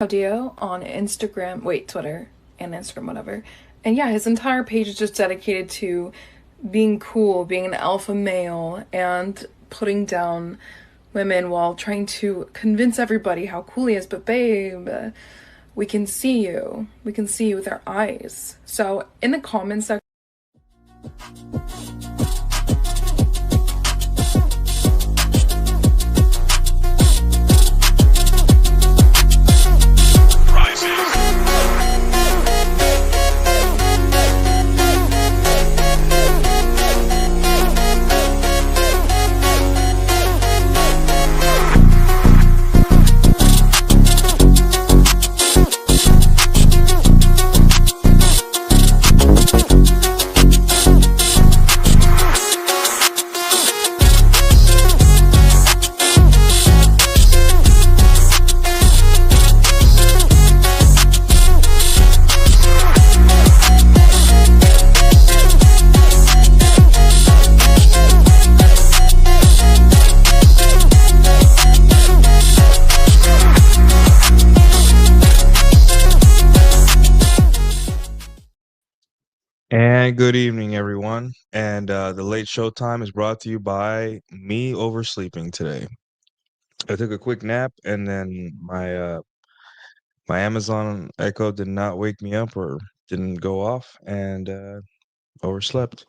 Audio on Instagram, Twitter and Instagram, whatever. And yeah, his entire page is just dedicated to being cool, being an alpha male, and putting down women while trying to convince everybody how cool he is. But babe, we can see you. We can see you with our eyes. So in the comments section, And good evening, everyone. And the late show time is brought to you by me oversleeping today. I took a quick nap, and then my Amazon Echo did not wake me up or didn't go off, and overslept.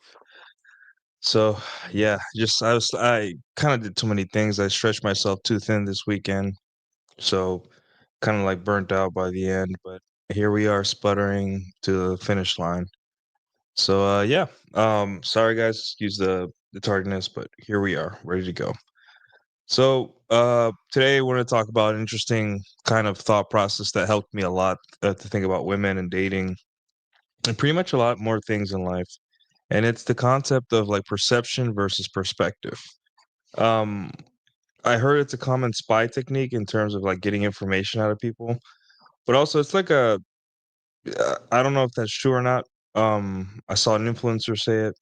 So yeah, just I kind of did too many things. I stretched myself too thin this weekend, so kind of like burnt out by the end. But here we are, sputtering to the finish line. So yeah, sorry guys, excuse the tardiness, but here we are, ready to go. So today we're going to talk about an interesting kind of thought process that helped me a lot to think about women and dating and pretty much a lot more things in life. And it's the concept of like perception versus perspective. Um, I heard it's a common spy technique in terms of like getting information out of people, but also it's like I don't know if that's true or not. I saw an influencer say it,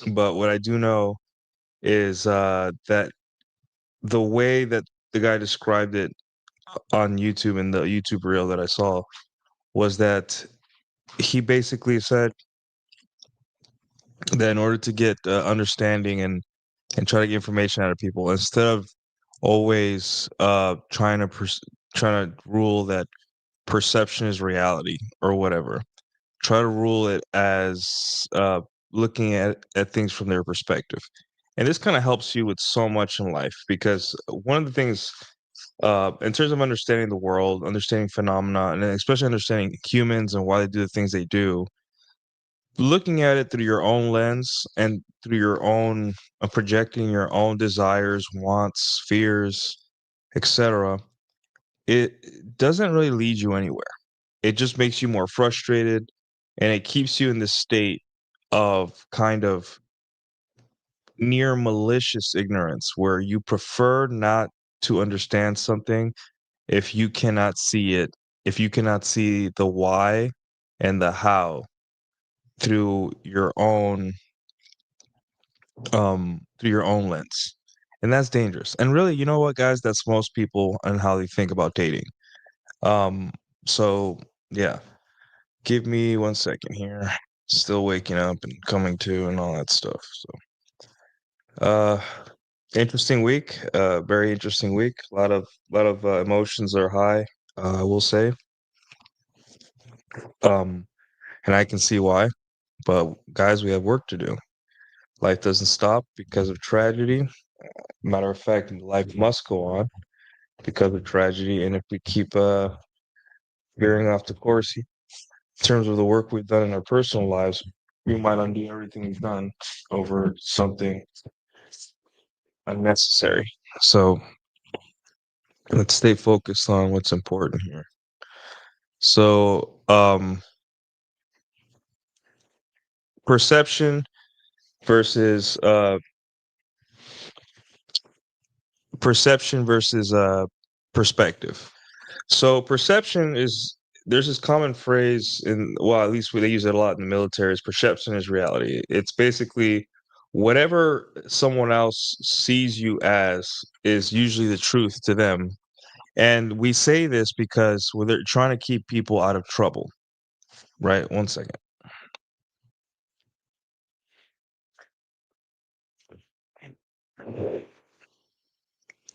but what I do know is that the way that the guy described it on YouTube in the YouTube reel that I saw was that he basically said that in order to get understanding and try to get information out of people, instead of always trying to rule that perception is reality or whatever, try to rule it as looking at things from their perspective. And this kind of helps you with so much in life because one of the things, in terms of understanding the world, understanding phenomena, and especially understanding humans and why they do the things they do, looking at it through your own lens and through your own projecting your own desires, wants, fears, etc., it doesn't really lead you anywhere. It just makes you more frustrated and it keeps you in this state of kind of near malicious ignorance where you prefer not to understand something if you cannot see it, if you cannot see the why and the how through through your own lens. And that's dangerous. And really, you know what, guys, that's most people and how they think about dating. Um, so yeah, give me 1 second here. Still waking up and coming to and all that stuff. Uh, interesting week. Very interesting week. A lot of emotions are high. I will say. Um, and I can see why. But guys, we have work to do. Life doesn't stop because of tragedy. Matter of fact, life must go on because of tragedy. And if we keep veering off the course in terms of the work we've done in our personal lives, we might undo everything we've done over something unnecessary. So let's stay focused on what's important here. So perception versus perspective. So perception is there's this common phrase in well, at least they use it a lot in the military is perception is reality. It's basically whatever someone else sees you as is usually the truth to them. And we say this because they're trying to keep people out of trouble, right? One second.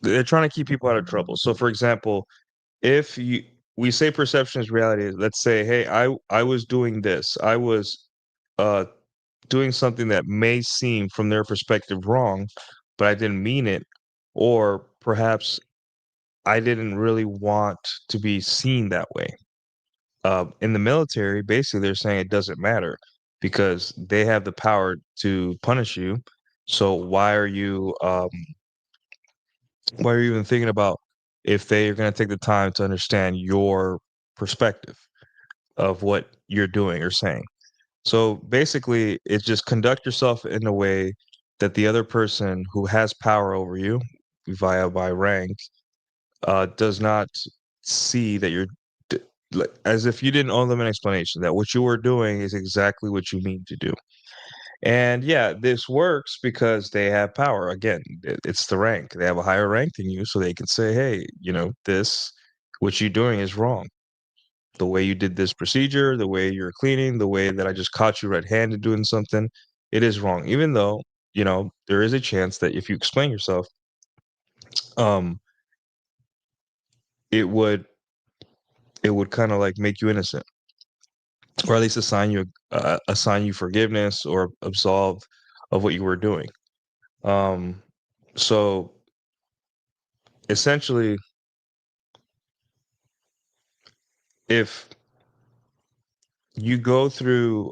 They're trying to keep people out of trouble. So, for example, if you we say perception is reality, let's say, hey, I was doing this. I was uh doing something that may seem from their perspective wrong, but I didn't mean it, or perhaps I didn't really want to be seen that way. In the military, basically, they're saying it doesn't matter because they have the power to punish you. So why are you even thinking about if they are going to take the time to understand your perspective of what you're doing or saying? So basically, it's just conduct yourself in a way that the other person who has power over you via by rank does not see that like as if you didn't owe them an explanation that what you were doing is exactly what you mean to do. And yeah, this works because they have power. Again, it's the rank. They have a higher rank than you, so they can say, "Hey, this what you're doing is wrong. The way you did this procedure, the way you're cleaning, the way that I just caught you red-handed doing something, it is wrong." Even though, there is a chance that if you explain yourself, um, it would kind of like make you innocent, or at least assign you forgiveness or absolve of what you were doing. Um, so essentially, if you go through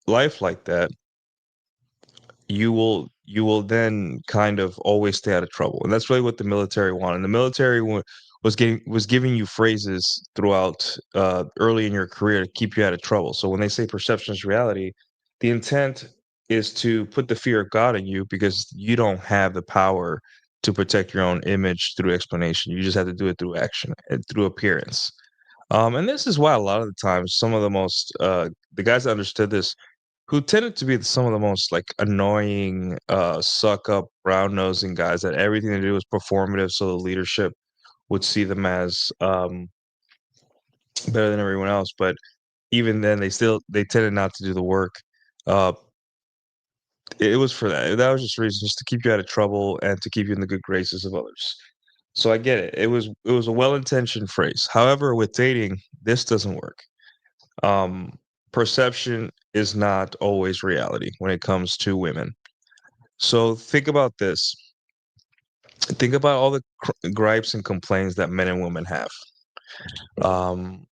life like that, you will then kind of always stay out of trouble, and that's really what the military wanted. The military was giving you phrases throughout early in your career to keep you out of trouble. So when they say perception is reality, the intent is to put the fear of God in you because you don't have the power to protect your own image through explanation. You just have to do it through action and through appearance. And this is why a lot of the times some of the guys that understood this, who tended to be some of the most like annoying, suck up, brown nosing guys that everything they do was performative, so the leadership would see them as better than everyone else. But even then, they tended not to do the work. Uh, it was for that. That was just reason, just to keep you out of trouble and to keep you in the good graces of others. So I get it. It was a well intentioned phrase. However, with dating, this doesn't work. um, Perception is not always reality when it comes to women. So think about this. Think about all the gripes and complaints that men and women have. Um,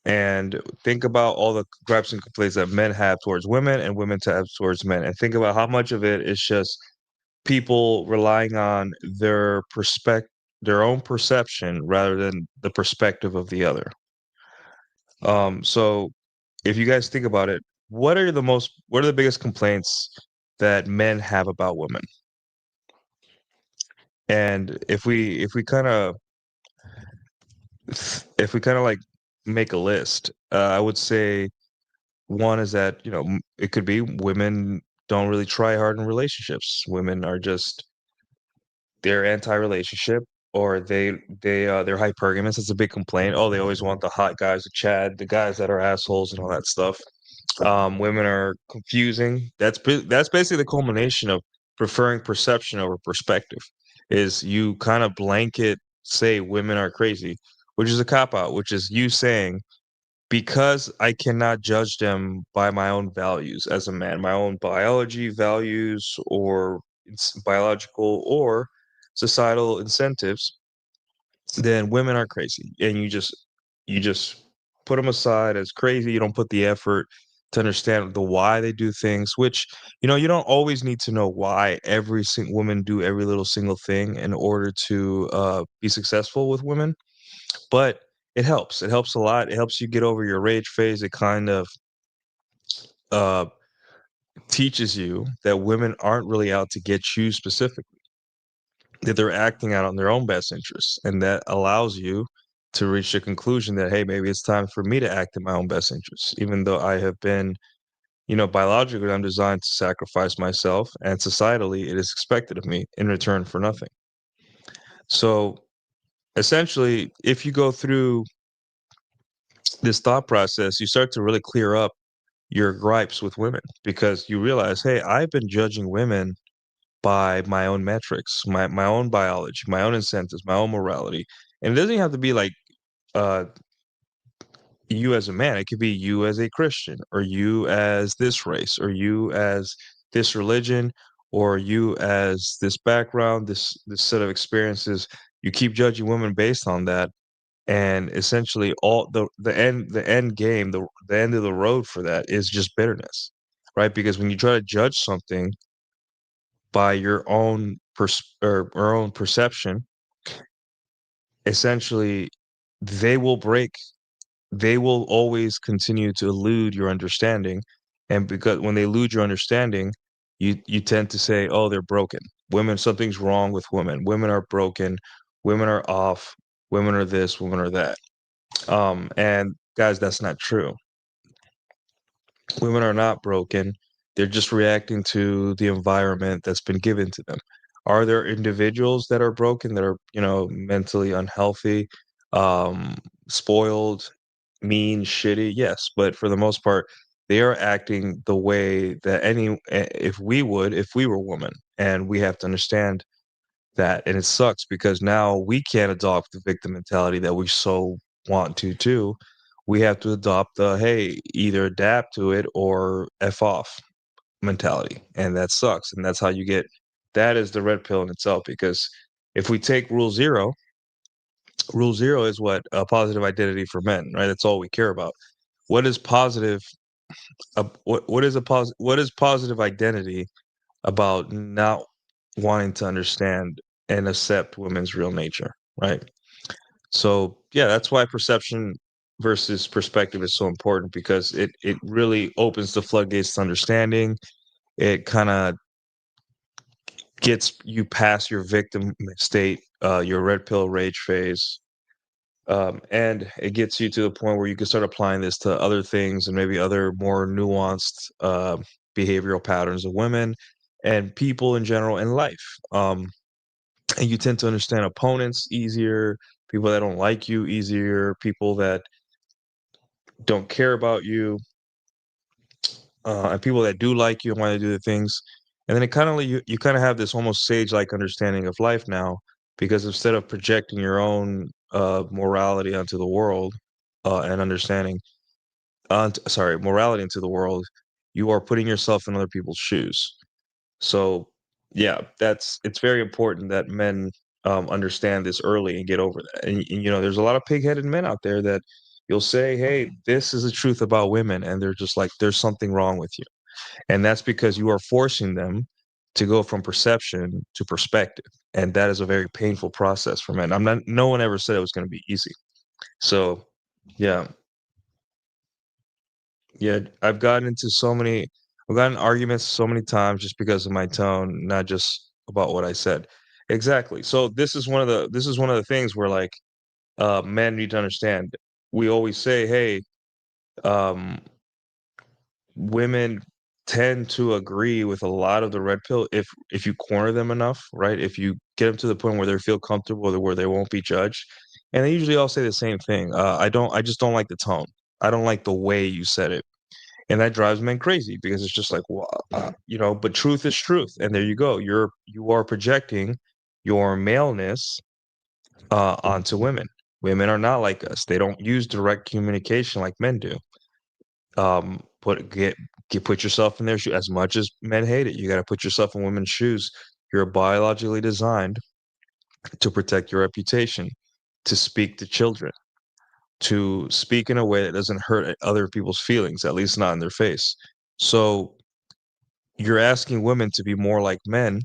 and think about all the gripes and complaints that men have towards women and women have towards men. And think about how much of it is just people relying on their own perception rather than the perspective of the other. So if you guys think about it, what are the biggest complaints that men have about women? And if we kind of like make a list, I would say one is that, it could be women don't really try hard in relationships. Women are just they're anti-relationship, or they're hypergamous. It's a big complaint. Oh, they always want the hot guys to Chad, the guys that are assholes and all that stuff. Women are confusing. That's basically the culmination of preferring perception over perspective. Is you kind of blanket say women are crazy, which is a cop out, which is you saying, because I cannot judge them by my own values as a man, my own biology values, or it's biological or societal incentives, then women are crazy, and you just put them aside as crazy. You don't put the effort to understand the why they do things, which you don't always need to know why every single woman do every little single thing in order to be successful with women. But it helps a lot. It helps you get over your rage phase. It kind of uh teaches you that women aren't really out to get you specifically, that they're acting out on their own best interests, and that allows you to reach the conclusion that, hey, maybe it's time for me to act in my own best interests, even though I have been, biologically I'm designed to sacrifice myself, and societally it is expected of me in return for nothing. So essentially, if you go through this thought process, you start to really clear up your gripes with women because you realize, hey, I've been judging women by my own metrics, my own biology, my own incentives, my own morality. And it doesn't have to be like uh you as a man. It could be you as a Christian, or you as this race, or you as this religion, or you as this background, this set of experiences. You keep judging women based on that, and essentially all the end game, the end of the road for that is just bitterness, right? Because when you try to judge something by your own or own perception, essentially they will break. They will always continue to elude your understanding, and because when they elude your understanding, you tend to say, oh, they're broken. Women, something's wrong with women. Women are broken. Women are off. Women are this. Women are that. And guys, that's not true. Women are not broken. They're just reacting to the environment that's been given to them. Are there individuals that are broken, that are, mentally unhealthy, um, spoiled, mean, shitty? Yes, but for the most part, they are acting the way that if we were women, and we have to understand that. And it sucks because now we can't adopt the victim mentality that we so want to too. We have to adopt the, hey, either adapt to it or F off mentality. And that sucks. And that's how you get that is the red pill in itself. Because if we take rule zero is what? A positive identity for men, right? That's all we care about. What is positive? What is positive identity about not wanting to understand and accept women's real nature, right? So yeah, that's why perception versus perspective is so important, because it really opens the floodgates to understanding. It kind of gets you past your victim state, your red pill rage phase, and it gets you to the point where you can start applying this to other things and maybe other more nuanced behavioral patterns of women and people in general in life. And you tend to understand opponents easier, people that don't like you easier, people that don't care about you, and people that do like you and want to do the things. And then it kind of you kind of have this almost sage-like understanding of life now, because instead of projecting your own morality onto the world, and understanding, sorry, morality into the world, you are putting yourself in other people's shoes. So, yeah, it's very important that men understand this early and get over that. And there's a lot of pig-headed men out there that you'll say, "Hey, this is the truth about women," and they're just like, "There's something wrong with you," and that's because you are forcing them to go from perception to perspective, and that is a very painful process for men. I'm not. No one ever said it was going to be easy. So, yeah, yeah, I've gotten arguments so many times just because of my tone, not just about what I said. Exactly. So this is one of the things where, like, men need to understand. We always say, hey, um, women tend to agree with a lot of the red pill if you corner them enough, right? If you get them to the point where they feel comfortable, where they won't be judged, and they usually all say the same thing. I just don't like the tone. I don't like the way you said it, and that drives men crazy because it's just like, well, but truth is truth, and there you go. You are projecting your maleness onto women. Women are not like us. They don't use direct communication like men do. Put yourself in their shoes. As much as men hate it, you got to put yourself in women's shoes. You're biologically designed to protect your reputation, to speak to children, to speak in a way that doesn't hurt other people's feelings, at least not in their face. So you're asking women to be more like men,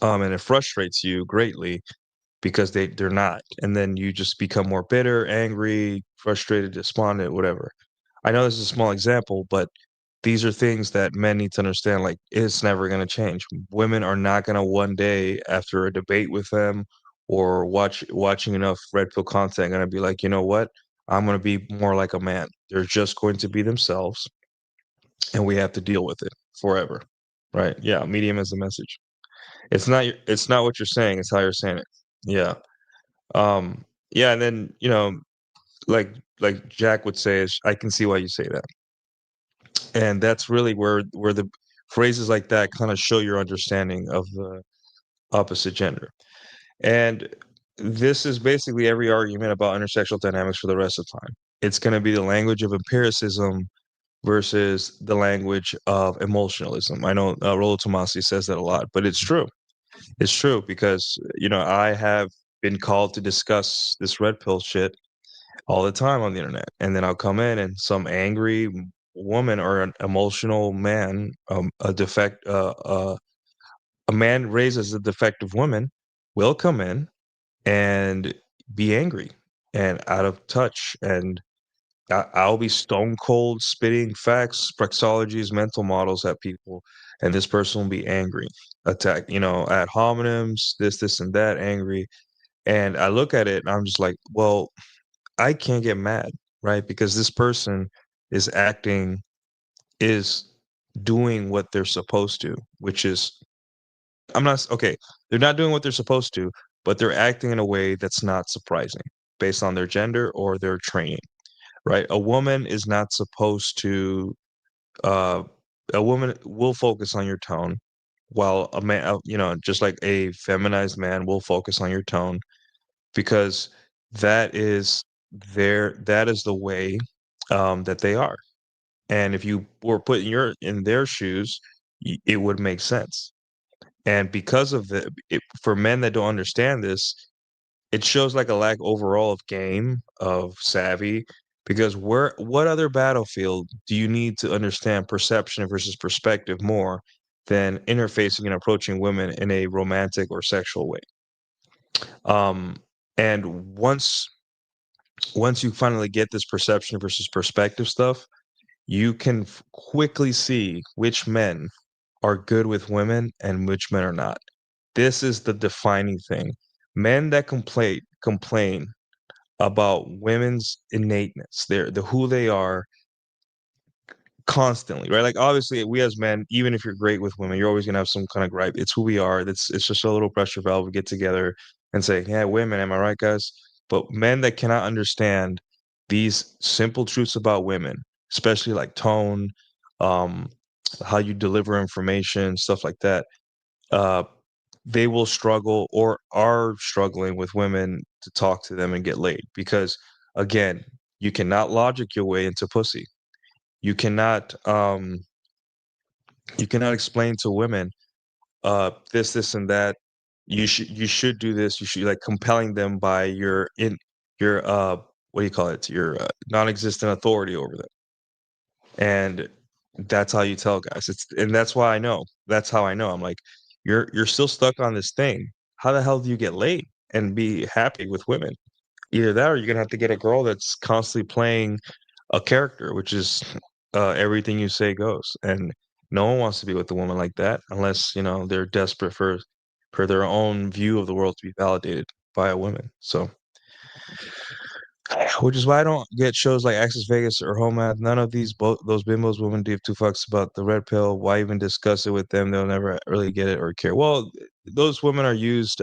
and it frustrates you greatly because they're not, and then you just become more bitter, angry, frustrated, despondent, whatever. I know this is a small example, but these are things that men need to understand. Like, it's never going to change. Women are not going to one day after a debate with them or watching enough red pill content going to be like, you know what, I'm going to be more like a man. They're just going to be themselves, and we have to deal with it forever, right? Yeah, medium is the message. It's not what you're saying, it's how you're saying it. Yeah. Yeah, and then, like like Jack would say is, "I can see why you say that." And that's really where the phrases like that kinda show your understanding of the opposite gender. And this is basically every argument about intersexual dynamics for the rest of time. It's gonna be the language of empiricism versus the language of emotionalism. I know, Rollo Tomassi says that a lot, but it's true. It's true because, I have been called to discuss this red pill shit all the time on the internet, and then I'll come in and some angry woman or an emotional man, a man raised as a defective woman will come in and be angry and out of touch, and I'll be stone cold spitting facts, prexologies, mental models at people, and this person will be angry, attack, ad hominems, this and that, angry. And I look at it and I'm just like, well, I can't get mad, right? Because this person is is doing what they're supposed to, which is, I'm not, okay, they're not doing what they're supposed to, but they're acting in a way that's not surprising based on their gender or their training, right? A woman is not supposed to, uh, a woman will focus on your tone, while a man, just like a feminized man will focus on your tone, because that is that is the way, that they are. And if you were put in their shoes, it would make sense. And because of for men that don't understand this, it shows like a lack overall of game, of savvy, because what other battlefield do you need to understand perception versus perspective more than interfacing and approaching women in a romantic or sexual way? Um, and once you finally get this perception versus perspective stuff, you can quickly see which men are good with women and which men are not. This is the defining thing. Men that complain about women's innateness, the who they are constantly, right? Like obviously we as men, even if you're great with women, you're always gonna have some kind of gripe. It's who we are. It's just a little pressure valve. We get together and say, "Yeah, women, am I right, guys?" But men that cannot understand these simple truths about women, especially like tone, um, how you deliver information, stuff like that, uh, they will struggle or are struggling with women to talk to them and get laid because, again, you cannot logic your way into pussy. You cannot um you cannot explain to women this and that. You should do this. You should, like, compelling them by your what do you call it? Your non-existent authority over them. And that's how you tell guys. And that's why I know. That's how I know. I'm like, you're still stuck on this thing. How the hell do you get laid and be happy with women? Either that or you're gonna have to get a girl that's constantly playing a character, which is everything you say goes. And no one wants to be with a woman like that unless, they're desperate for their own view of the world to be validated by a woman. So which is why I don't get shows like Access Vegas or Home Math. None of those bimbos women give two fucks about the red pill. Why even discuss it with them? They'll never really get it or care. Well, those women are used.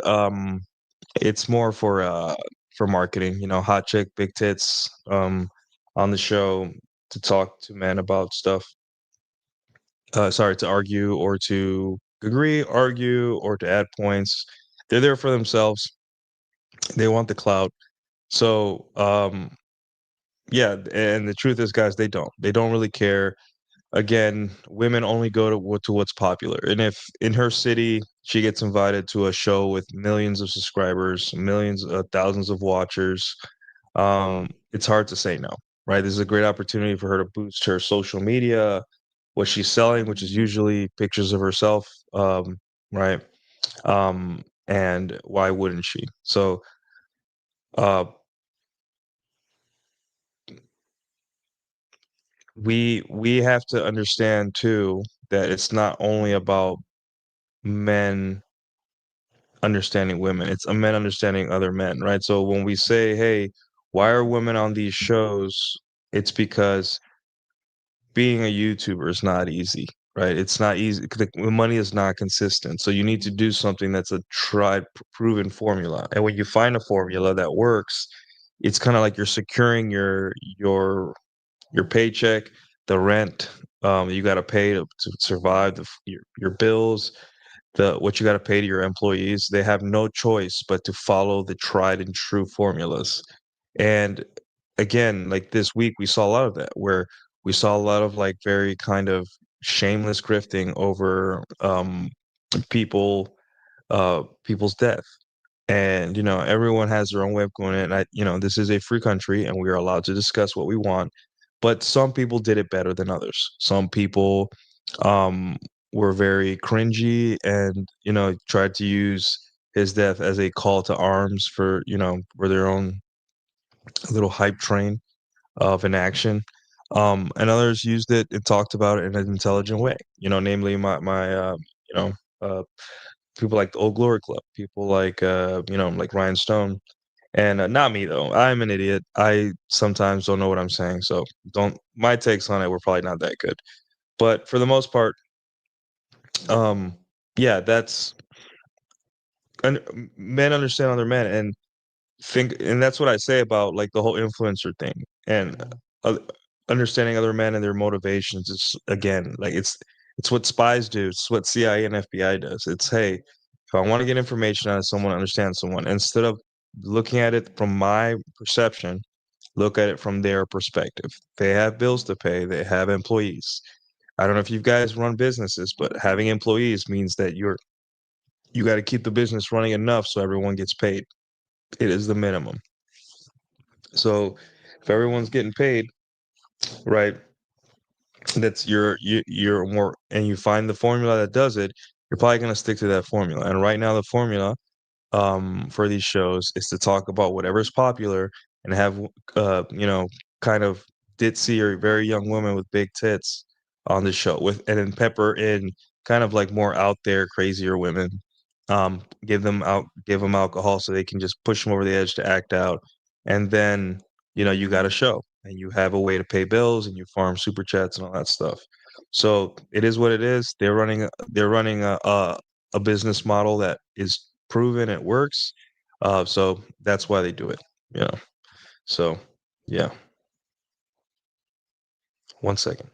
It's more for marketing. Hot chick, big tits. On the show to talk to men about stuff. Sorry, to argue or to agree, argue or to add points. They're there for themselves. They want the clout. So, yeah, and the truth is, guys, they don't. They don't really care. Again, women only go to what's popular. And if in her city she gets invited to a show with millions of subscribers, millions, thousands of watchers, it's hard to say no, right? This is a great opportunity for her to boost her social media, what she's selling, which is usually pictures of herself, right? And why wouldn't she? So, uh, we have to understand too that it's not only about men understanding women, it's a men understanding other men, right? So when we say, hey, why are women on these shows? It's because being a YouTuber is not easy. right? It's not easy. The money is not consistent, so you need to do something that's a tried, proven formula. And when you find a formula that works, it's kind of like you're securing your paycheck, the rent you got to pay to survive, your bills, the what you got to pay to your employees. They have no choice but to follow the tried and true formulas. And again, like this week, we saw a lot of that, where we saw a lot of like very kind of shameless grifting over people people's death. And everyone has their own way of going in. This is a free country, and we are allowed to discuss what we want. But some people did it better than others. Some people um, were very cringy, and tried to use his death as a call to arms for their own little hype train of an action. And others used it and talked about it in an intelligent way. Namely you know, uh, people like the Old Glory Club, people like like Ryan Stone, and not me though. I'm an idiot. I sometimes don't know what I'm saying, so don't. My takes on it were probably not that good, but for the most part, um, yeah, that's men understand other men, and that's what I say about like the whole influencer thing and uh, understanding other men and their motivations. It's again like it's what spies do. It's what CIA and FBI does. It's, hey, if I want to get information out of someone, understand someone, instead of looking at it from my perception, look at it from their perspective. They have bills to pay. They have employees. I don't know if you guys run businesses, but having employees means that you got to keep the business running enough so everyone gets paid. It is the minimum. So if everyone's getting paid, right, that's you're more, and you find the formula that does it, you're probably going to stick to that formula. And right now the formula for these shows is to talk about whatever's popular and have kind of ditzy or very young women with big tits on the show, and then pepper in kind of like more out there crazier women, give them alcohol so they can just push them over the edge to act out. And then you got a show and you have a way to pay bills and you farm super chats and all that stuff. So it is what it is. They're running a business model that is proven, it works. So that's why they do it. You know. So yeah. 1 second.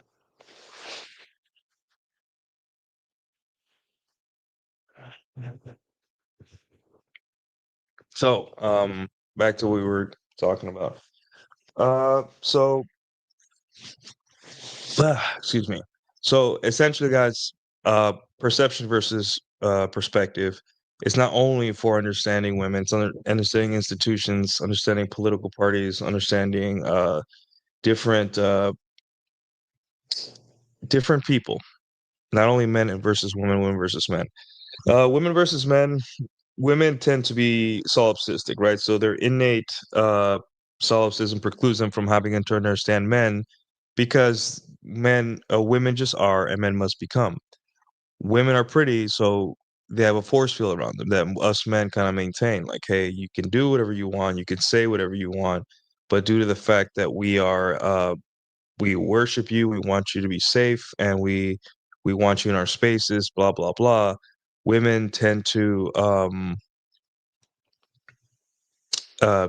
So back to what we were talking about. So excuse me. So essentially, guys, perception versus perspective. It's not only for understanding women, it's understanding institutions, understanding political parties, understanding different different people. Not only men versus women, women versus men. Women versus men. Women tend to be solipsistic, right? So their innate solipsism precludes them from having to understand men, because women just are, and men must become. Women are pretty, so they have a force field around them that us men kind of maintain. Like, hey, you can do whatever you want, you can say whatever you want, but due to the fact that we worship you, we want you to be safe, and we want you in our spaces, blah blah blah. Women tend to uh,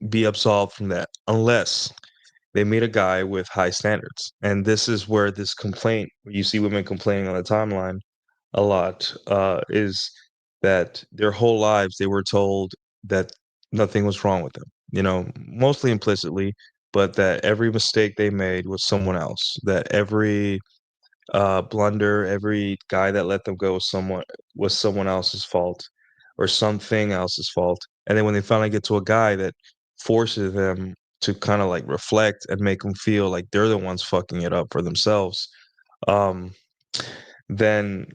be absolved from that unless they meet a guy with high standards. And this is where this complaint, you see women complaining on the timeline a lot, is that their whole lives they were told that nothing was wrong with them, mostly implicitly, but that every mistake they made was someone else, that every blunder, every guy that let them go was someone else's fault or something else's fault. And then when they finally get to a guy that forces them to kind of like reflect and make them feel like they're the ones fucking it up for themselves, um, then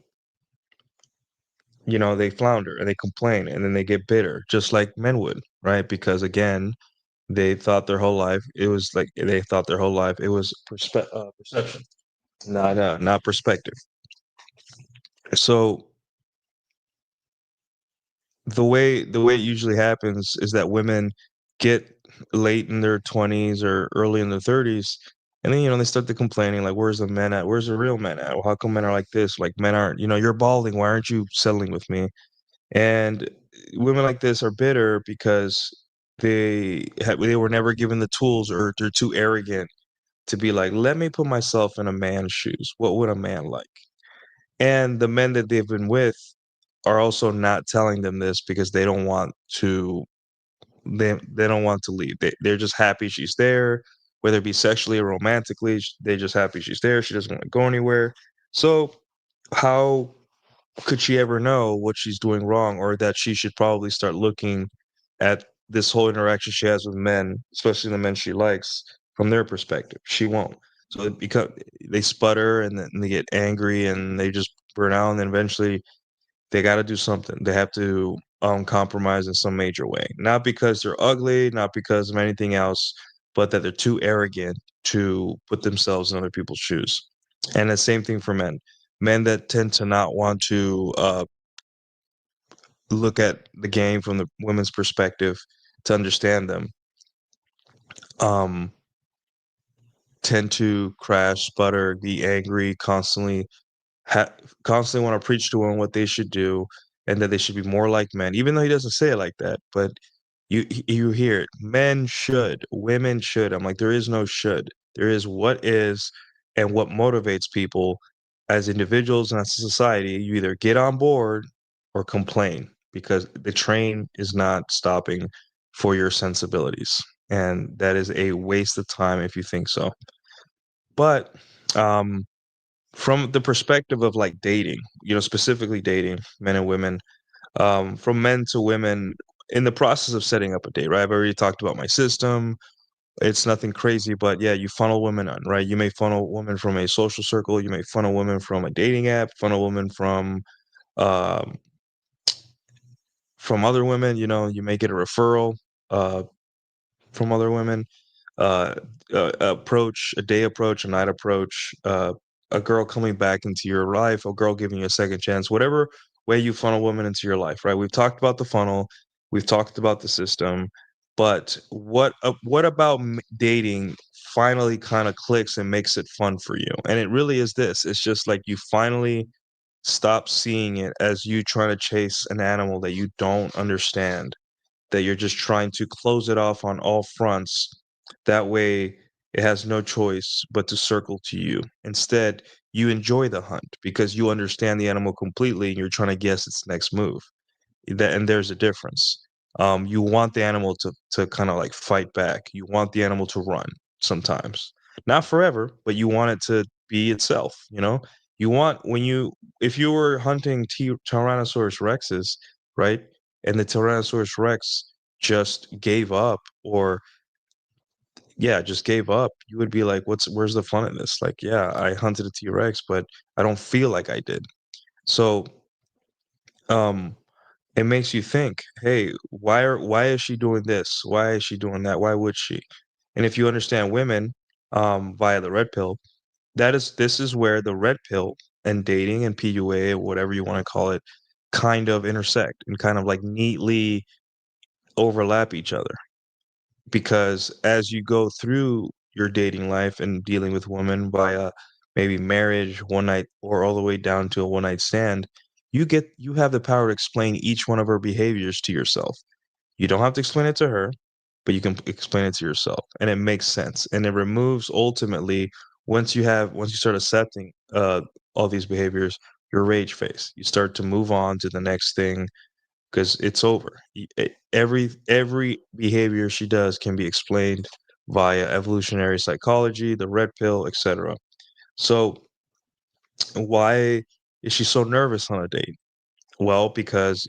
they flounder and they complain and then they get bitter, just like men would, right? Because again, they thought their whole life it was perception, not perspective. So the way it usually happens is that women get late in their 20s or early in their 30s, And then, they start to complaining, like, where's the men at? Where's the real men at? Well, how come men are like this? Like, men aren't, you're balding. Why aren't you settling with me? And women like this are bitter because they were never given the tools, or they're too arrogant to be like, let me put myself in a man's shoes. What would a man like? And the men that they've been with are also not telling them this because they don't want to leave. They're just happy she's there, whether it be sexually or romantically. They're just happy she's there. She doesn't want to go anywhere. So how could she ever know what she's doing wrong, or that she should probably start looking at this whole interaction she has with men, especially the men she likes, from their perspective? She won't. So they sputter, and then they get angry, and they just burn out, and then eventually they got to do something. They have to compromise in some major way, not because they're ugly, not because of anything else, but that they're too arrogant to put themselves in other people's shoes. And the same thing for men. Men that tend to not want to look at the game from the women's perspective to understand them, um, tend to crash, sputter, be angry, ha- constantly want to preach to women what they should do, and that they should be more like men, even though he doesn't say it like that. But you hear it. Men should, women should. I'm like, there is no should. There is what is, and what motivates people as individuals and as a society. You either get on board or complain, because the train is not stopping for your sensibilities. And that is a waste of time if you think so. But um, from the perspective of like dating, specifically dating men and women, from men to women, in the process of setting up a date, right? I've already talked about my system. It's nothing crazy, but yeah, you funnel women on, right? You may funnel women from a social circle, you may funnel women from a dating app, funnel women um, from other women. You may get a referral uh, from other women. uh, Approach, a day approach, a night approach, a girl coming back into your life, a girl giving you a second chance, whatever way you funnel women into your life, right? We've talked about the funnel, we've talked about the system, but what about dating finally kind of clicks and makes it fun for you? And it really is this. It's just like you finally stop seeing it as you trying to chase an animal that you don't understand, that you're just trying to close it off on all fronts. That way, it has no choice but to circle to you. Instead, you enjoy the hunt because you understand the animal completely, and you're trying to guess its next move. And there's a difference. You want the animal to kind of like fight back. You want the animal to run sometimes, not forever, but you want it to be itself. You want, if you were hunting Tyrannosaurus Rexes, right, and the Tyrannosaurus Rex just gave up, or yeah, just gave up, you would be like, where's the fun in this? Like, yeah, I hunted a T-Rex, but I don't feel like I did. So, um, it makes you think, hey, why is she doing this? Why is she doing that? Why would she? And if you understand women, via the red pill, this is where the red pill and dating and PUA, or whatever you want to call it, kind of intersect and kind of like neatly overlap each other. Because as you go through your dating life and dealing with women via maybe marriage, one night, or all the way down to a one night stand, you have the power to explain each one of her behaviors to yourself. You don't have to explain it to her, but you can explain it to yourself, and it makes sense. And it removes, ultimately, once you start accepting all these behaviors, your rage face. You start to move on to the next thing because it's over. Every behavior she does can be explained via evolutionary psychology, the red pill, etc. So why is she so nervous on a date? Well, because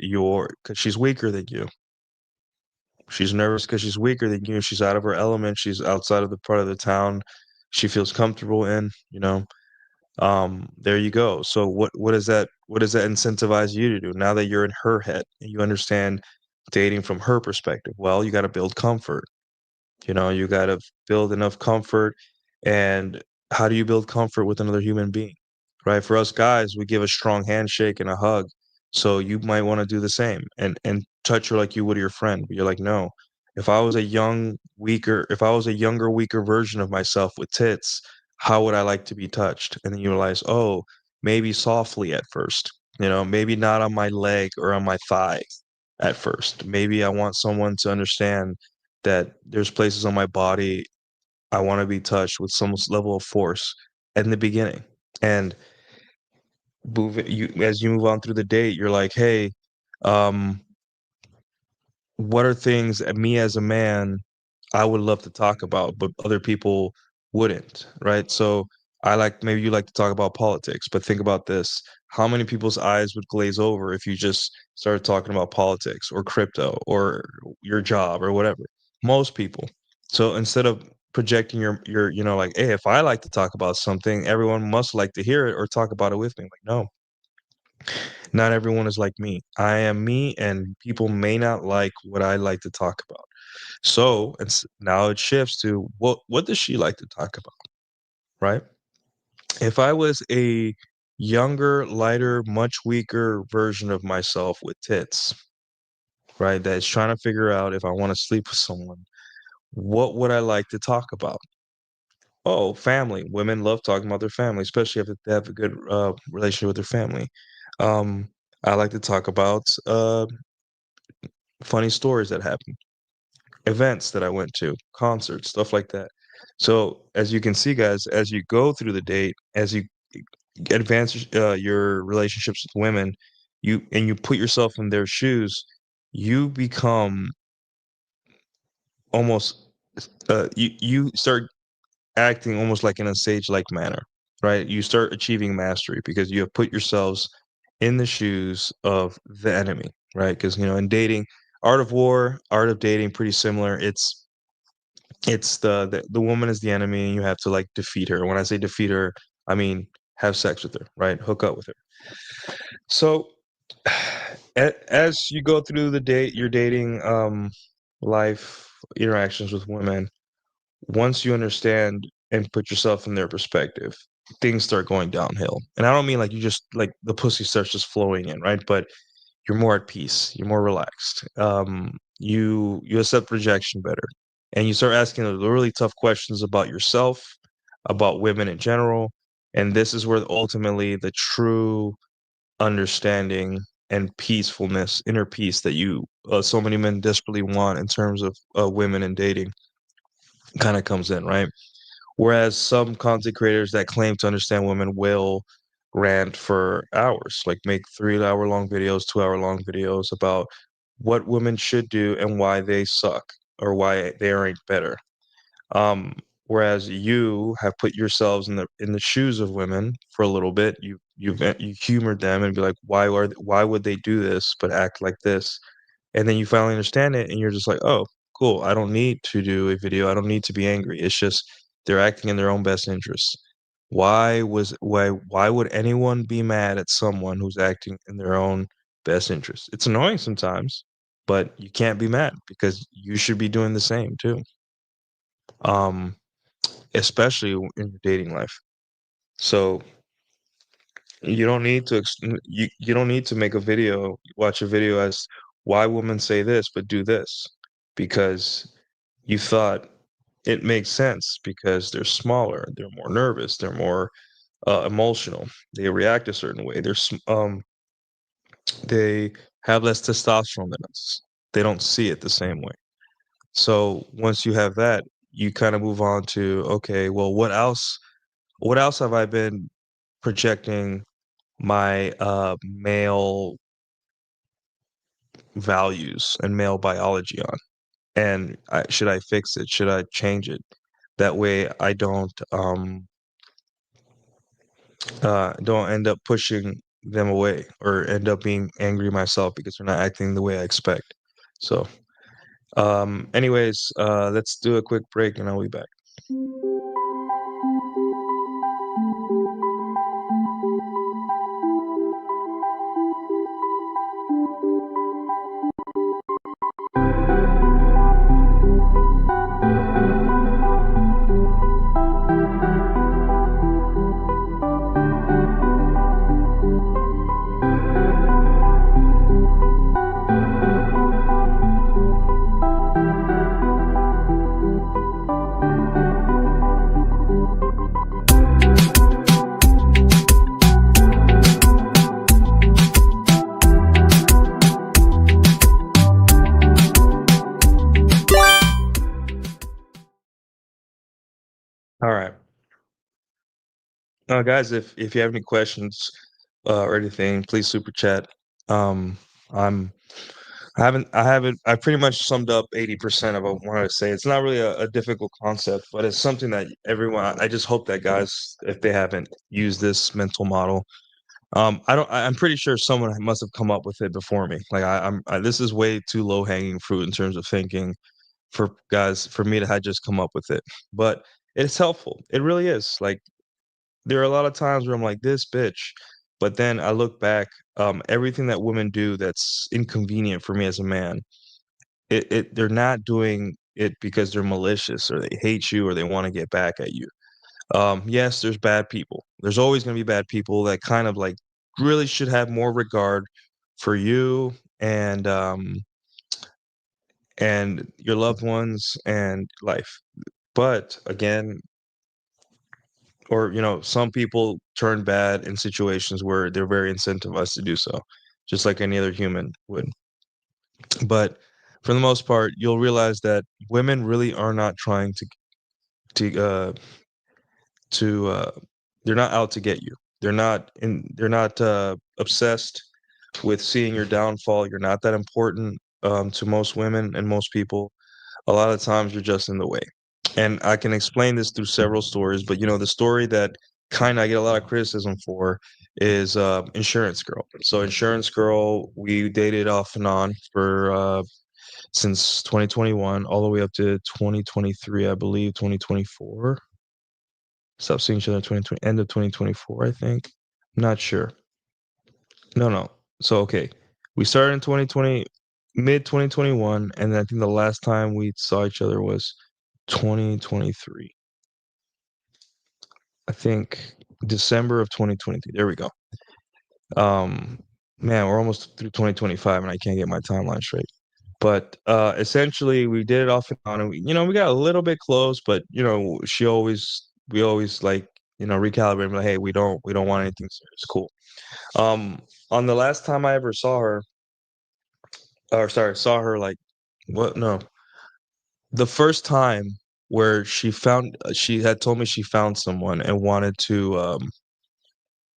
she's weaker than you. She's nervous because she's weaker than you. She's out of her element. She's outside of the part of the town she feels comfortable in. There you go. So what does that incentivize you to do now that you're in her head and you understand dating from her perspective? Well, you got to build comfort. You got to build enough comfort. And how do you build comfort with another human being? Right? For us guys, we give a strong handshake and a hug. So you might want to do the same and touch her like you would your friend. But you're like, no. If I was a younger, weaker version of myself with tits, how would I like to be touched? And then you realize, oh, maybe softly at first, maybe not on my leg or on my thigh at first. Maybe I want someone to understand that there's places on my body I want to be touched with some level of force in the beginning. And as you move on through the date, you're like, hey, um, what are things that me as a man I would love to talk about, but other people wouldn't, right? So maybe you like to talk about politics, but think about this. How many people's eyes would glaze over if you just started talking about politics or crypto or your job or whatever? Most people. So instead of projecting like, hey, if I like to talk about something, everyone must like to hear it or talk about it with me. Like, no, not everyone is like me. I am me, and people may not like what I like to talk about. So now it shifts to what does she like to talk about, right? If I was a younger, lighter, much weaker version of myself with tits, right, that's trying to figure out if I want to sleep with someone, what would I like to talk about? Oh, family. Women love talking about their family, especially if they have a good relationship with their family. Um, I like to talk about funny stories that happen, events that I went to, concerts, stuff like that. So as you can see, guys, as you go through the date, as you advance your relationships with women, you put yourself in their shoes, you become almost you start acting almost like in a sage-like manner, right? You start achieving mastery because you have put yourselves in the shoes of the enemy, right? Because in dating, art of war, art of dating, pretty similar. It's the woman is the enemy and you have to like defeat her. When I say defeat her, I mean have sex with her, right? Hook up with her. So as you go through your dating life interactions with women, once you understand and put yourself in their perspective, things start going downhill. And I don't mean like you just like the pussy starts just flowing in, right? But you're more at peace, you're more relaxed. You accept rejection better, and you start asking the really tough questions about yourself, about women in general, and this is where ultimately the true understanding and peacefulness, inner peace that so many men desperately want in terms of women and dating, kind of comes in, right? Whereas some content creators that claim to understand women will rant for hours, like make 3 hour long videos, 2 hour long videos about what women should do and why they suck or why they aren't better. Um, Whereas you have put yourselves in the shoes of women for a little bit. You humored them and be like, why would they do this but act like this? And then you finally understand it and you're just like, oh, cool. I don't need to do a video. I don't need to be angry. It's just they're acting in their own best interests. Why would anyone be mad at someone who's acting in their own best interest? It's annoying sometimes, but you can't be mad because you should be doing the same too. Um, Especially in your dating life. So you don't need to you don't need to make a video, watch a video as why women say this but do this, because you thought it makes sense because they're smaller, they're more nervous, they're more emotional, they react a certain way, they have less testosterone than us. They don't see it the same way. So once you have that, you kind of move on to, okay, well, what else have I been projecting my male values and male biology on? And should I fix it? Should I change it? That way I don't end up pushing them away or end up being angry myself because they're not acting the way I expect. So, anyways, let's do a quick break and I'll be back. All right. Guys, if you have any questions or anything, please super chat. Um, I'm I pretty much summed up 80% of what I wanted to say. It's not really a difficult concept, but it's something that everyone. I just hope that guys, if they haven't used this mental model, I don't. I'm pretty sure someone must have come up with it before me. Like this is way too low hanging fruit in terms of thinking for guys for me to have just come up with it. But it's helpful. It really is. Like there are a lot of times where I'm like, "This bitch," but then I look back, everything that women do that's inconvenient for me as a man, they're not doing it because they're malicious or they hate you or they wanna get back at you. Yes, there's bad people. There's always gonna be bad people that kind of, like, really should have more regard for you and your loved ones and life. But again, or some people turn bad in situations where they're very incentivized to do so, just like any other human would. But for the most part, you'll realize that women really are not trying to to they're not out to get you. They're not obsessed with seeing your downfall. You're not that important to most women and most people. A lot of times you're just in the way. And I can explain this through several stories, but the story that kind of I get a lot of criticism for is Insurance Girl. So Insurance Girl, we dated off and on for since 2021 all the way up to 2023, I believe 2024. Stopped seeing each other in 2020, end of 2024, I think. I'm not sure. No, no. So okay, we started in 2020, mid 2021, and then I think the last time we saw each other was 2023. I think December of 2023. There we go. Um, man, we're almost through 2025, and I can't get my timeline straight. But essentially, we did it off and on, and we got a little bit close, but we always like recalibrate, like, hey, we don't want anything serious. Cool. Um, on the last time I ever saw her, or sorry, saw her like what? No, the first time where she had told me she found someone and wanted to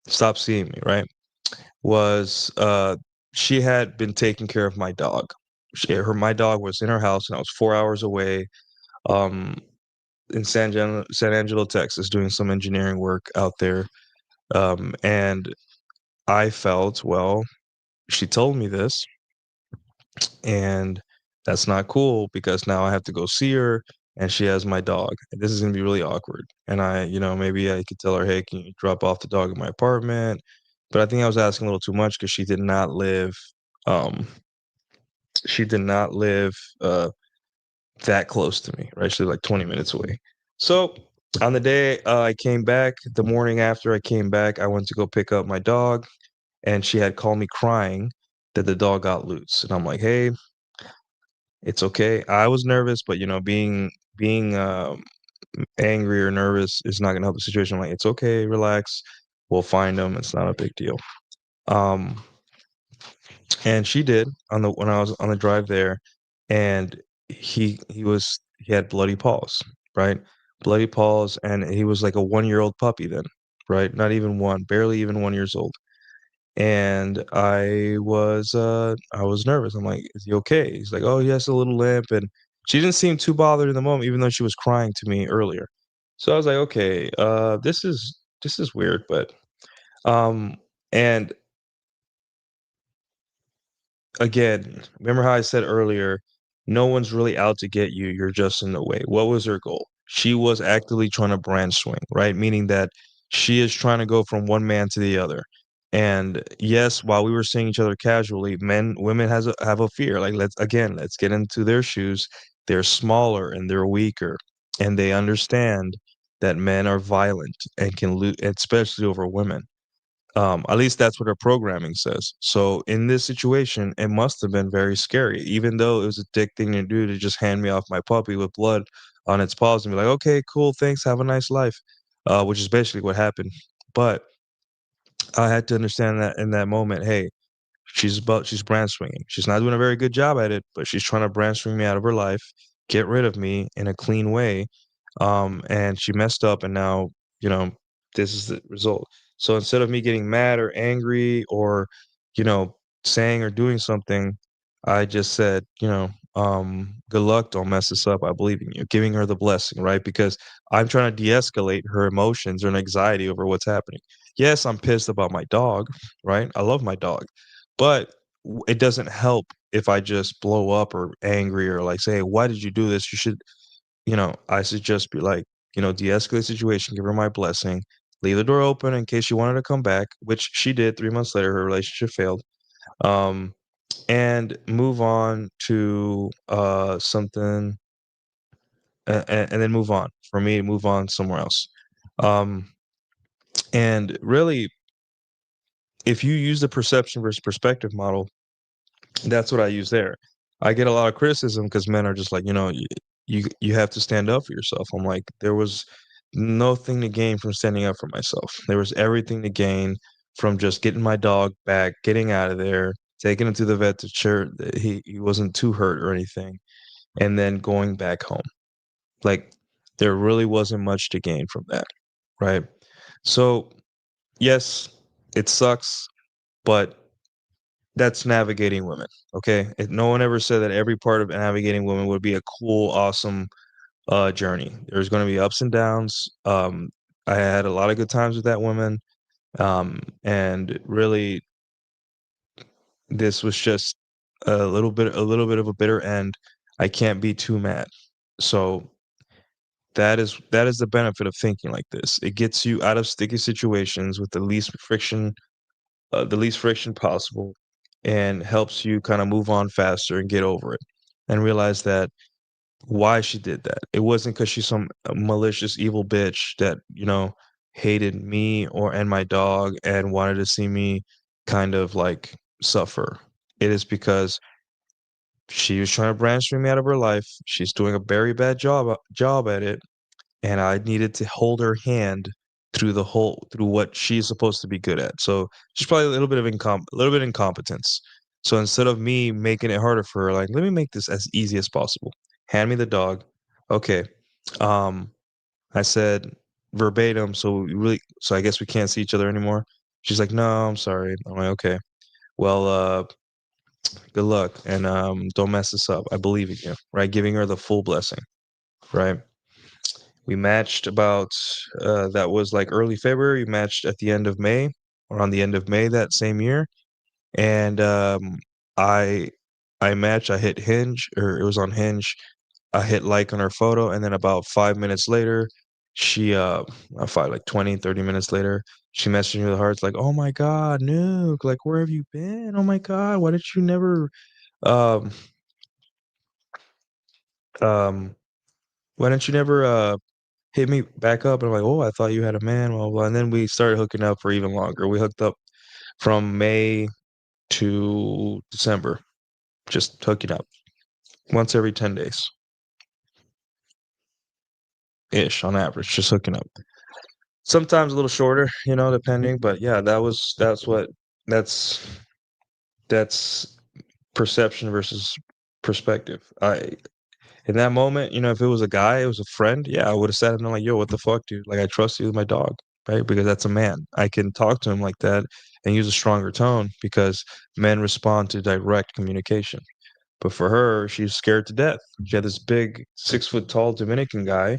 stop seeing me, right? Was she had been taking care of my dog. My dog was in her house and I was 4 hours away, um, in San Angelo, Texas, doing some engineering work out there. And I felt, well, she told me this, and that's not cool because now I have to go see her and she has my dog. This is gonna be really awkward. And maybe I could tell her, hey, can you drop off the dog in my apartment? But I think I was asking a little too much because um she did not live that close to me, right? She was like 20 minutes away. So on the day I came back, the morning after I came back, I went to go pick up my dog, and she had called me crying that the dog got loose. And I'm like, hey, it's okay. I was nervous, but being angry or nervous is not gonna help the situation. I'm like, it's okay, relax. We'll find him. It's not a big deal. Um, and she did when I was on the drive there, and he had bloody paws, right? Bloody paws, and he was like a 1-year-old puppy then, right? Not even one, barely even 1 years old. And I was nervous. I'm like, "Is he okay?" He's like, "Oh, he has a little limp," and she didn't seem too bothered in the moment, even though she was crying to me earlier. So I was like, "Okay, this is weird," but um, and again, remember how I said earlier, no one's really out to get you, you're just in the way. What was her goal? She was actively trying to branch swing, right? Meaning that she is trying to go from one man to the other. And yes, while we were seeing each other casually, women have a fear. Like let's get into their shoes. They're smaller and they're weaker, and they understand that men are violent and can lose, especially over women. At least that's what our programming says. So in this situation, it must have been very scary, even though it was a dick thing to do to just hand me off my puppy with blood on its paws and be like, okay, cool, thanks, have a nice life, which is basically what happened. But I had to understand that in that moment, hey, she's brand swinging. She's not doing a very good job at it, but she's trying to brand swing me out of her life, get rid of me in a clean way. And she messed up, and now, you know, this is the result. So instead of me getting mad or angry or, you know, saying or doing something, I just said, good luck, don't mess this up. I believe in you, giving her the blessing, right? Because I'm trying to de-escalate her emotions or an anxiety over what's happening. Yes, I'm pissed about my dog, right? I love my dog, but it doesn't help if I just blow up or angry or like say, why did you do this? You should, I suggest be like, de-escalate the situation, give her my blessing, leave the door open in case she wanted to come back, which she did 3 months later. Her relationship failed. Um, and move on to something, and then move on. For me, move on somewhere else. Um, and really, if you use the perception versus perspective model, that's what I use there. I get a lot of criticism because men are just like, you have to stand up for yourself. I'm like, there was nothing to gain from standing up for myself. There was everything to gain from just getting my dog back, getting out of there, taking him to the vet to sure that he wasn't too hurt or anything, and then going back home. Like, there really wasn't much to gain from that, right? So, yes, it sucks, but that's navigating women. Okay. No one ever said that every part of navigating women would be a cool, awesome journey. There's going to be ups and downs. I had a lot of good times with that woman. And really, this was just a little bit of a bitter end. I can't be too mad. So that is the benefit of thinking like this. It gets you out of sticky situations with the least friction possible, and helps you kind of move on faster and get over it and realize that why she did that. It wasn't because she's some malicious, evil bitch that, hated me and my dog and wanted to see me kind of like suffer. It is because she was trying to brainwash me out of her life. She's doing a very bad job at it, and I needed to hold her hand through what she's supposed to be good at. So she's probably a little bit incompetence. So instead of me making it harder for her, like, let me make this as easy as possible. Hand me the dog. Okay. Um, I said verbatim, so I guess we can't see each other anymore. She's like, no, I'm sorry. I'm like, okay. Well, good luck, and don't mess this up. I believe in you, right? Giving her the full blessing, right? We matched about that was like early February. We matched at the end of May, around the end of May that same year. And I I matched, I hit Hinge, or it was on Hinge. I hit like on her photo, and then about 5 minutes later, she five like 20, 30 minutes later, she messaged me with hearts like, oh my God, Nuke, like where have you been? Oh my God, why did you never um um why didn't you never hit me back up? And I'm like, oh, I thought you had a man, blah, blah, blah. And then we started hooking up for even longer. We hooked up from May to December, just hooking up once every 10 days ish on average, just hooking up. Sometimes a little shorter, depending. But yeah, that's that's perception versus perspective. In that moment, if it was a guy, it was a friend, yeah, I would have sat him like, yo, what the fuck, dude? Like, I trust you with my dog, right? Because that's a man. I can talk to him like that and use a stronger tone because men respond to direct communication. But for her, she's scared to death. She had this big 6 foot tall Dominican guy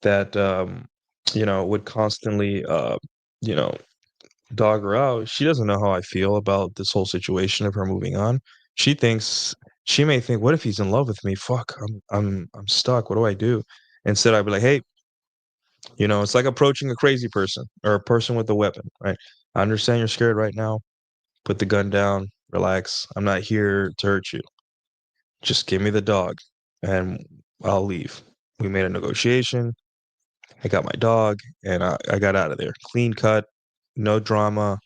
that, would constantly, you know, dog her out. She doesn't know how I feel about this whole situation of her moving on. She thinks she may think, "What if he's in love with me? Fuck, I'm stuck. What do I do?" Instead, I'd be like, "Hey, it's like approaching a crazy person or a person with a weapon, right? I understand you're scared right now. Put the gun down. Relax. I'm not here to hurt you. Just give me the dog, and I'll leave." We made a negotiation. I got my dog, and I got out of there. Clean cut, no drama.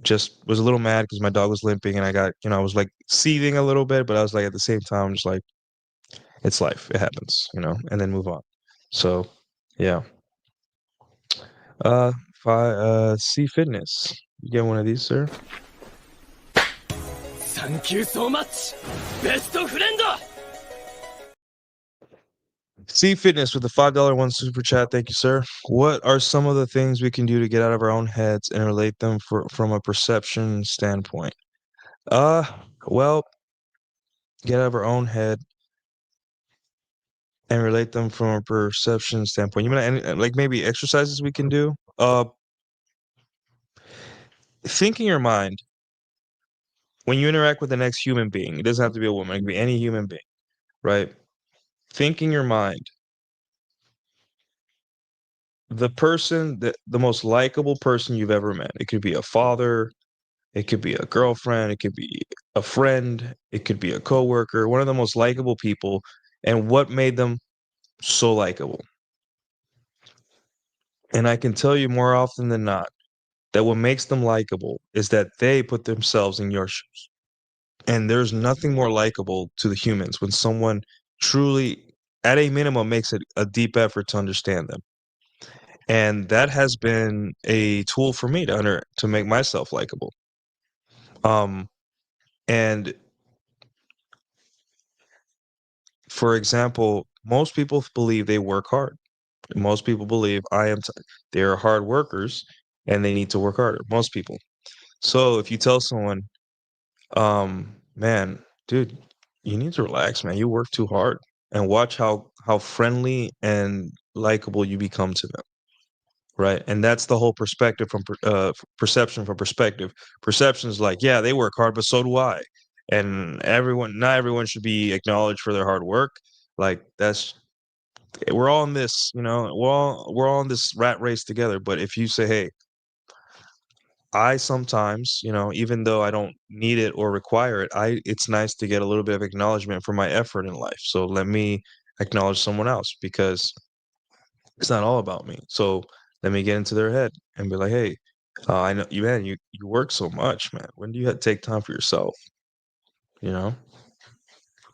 Just was a little mad because my dog was limping, and I was like seething a little bit, but I was like at the same time, just like, it's life, it happens, and then move on. So, yeah. If I C Fitness, you get one of these, sir? Thank you so much, best friend! C Fitness with the $5 one super chat. Thank you, sir. What are some of the things we can do to get out of our own heads and relate them from a perception standpoint? Uh, well, get out of our own head and relate them from a perception standpoint. You mean like maybe exercises we can do? Think in your mind when you interact with the next human being. It doesn't have to be a woman. It can be any human being, right? Think in your mind the most likable person you've ever met. It could be a father, it could be a girlfriend, it could be a friend, it could be a coworker, one of the most likable people, and what made them so likable. And I can tell you more often than not that what makes them likable is that they put themselves in your shoes. And there's nothing more likable to the humans when someone truly, at a minimum, makes it a deep effort to understand them. And that has been a tool for me to make myself likable. Um, and for example, most people believe they work hard. Most people believe they are hard workers and they need to work harder. Most people. So if you tell someone, man, dude, you need to relax, man. You work too hard, and watch how friendly and likable you become to them. Right. And that's the whole perspective perception from perspective. Perception is like, yeah, they work hard, but so do I. And not everyone should be acknowledged for their hard work. Like we're all in this, we're all in this rat race together. But if you say, hey, I sometimes, even though I don't need it or require it, it's nice to get a little bit of acknowledgement for my effort in life. So let me acknowledge someone else because it's not all about me. So let me get into their head and be like, hey, I know you, man, you work so much, man. When do you take time for yourself? You know?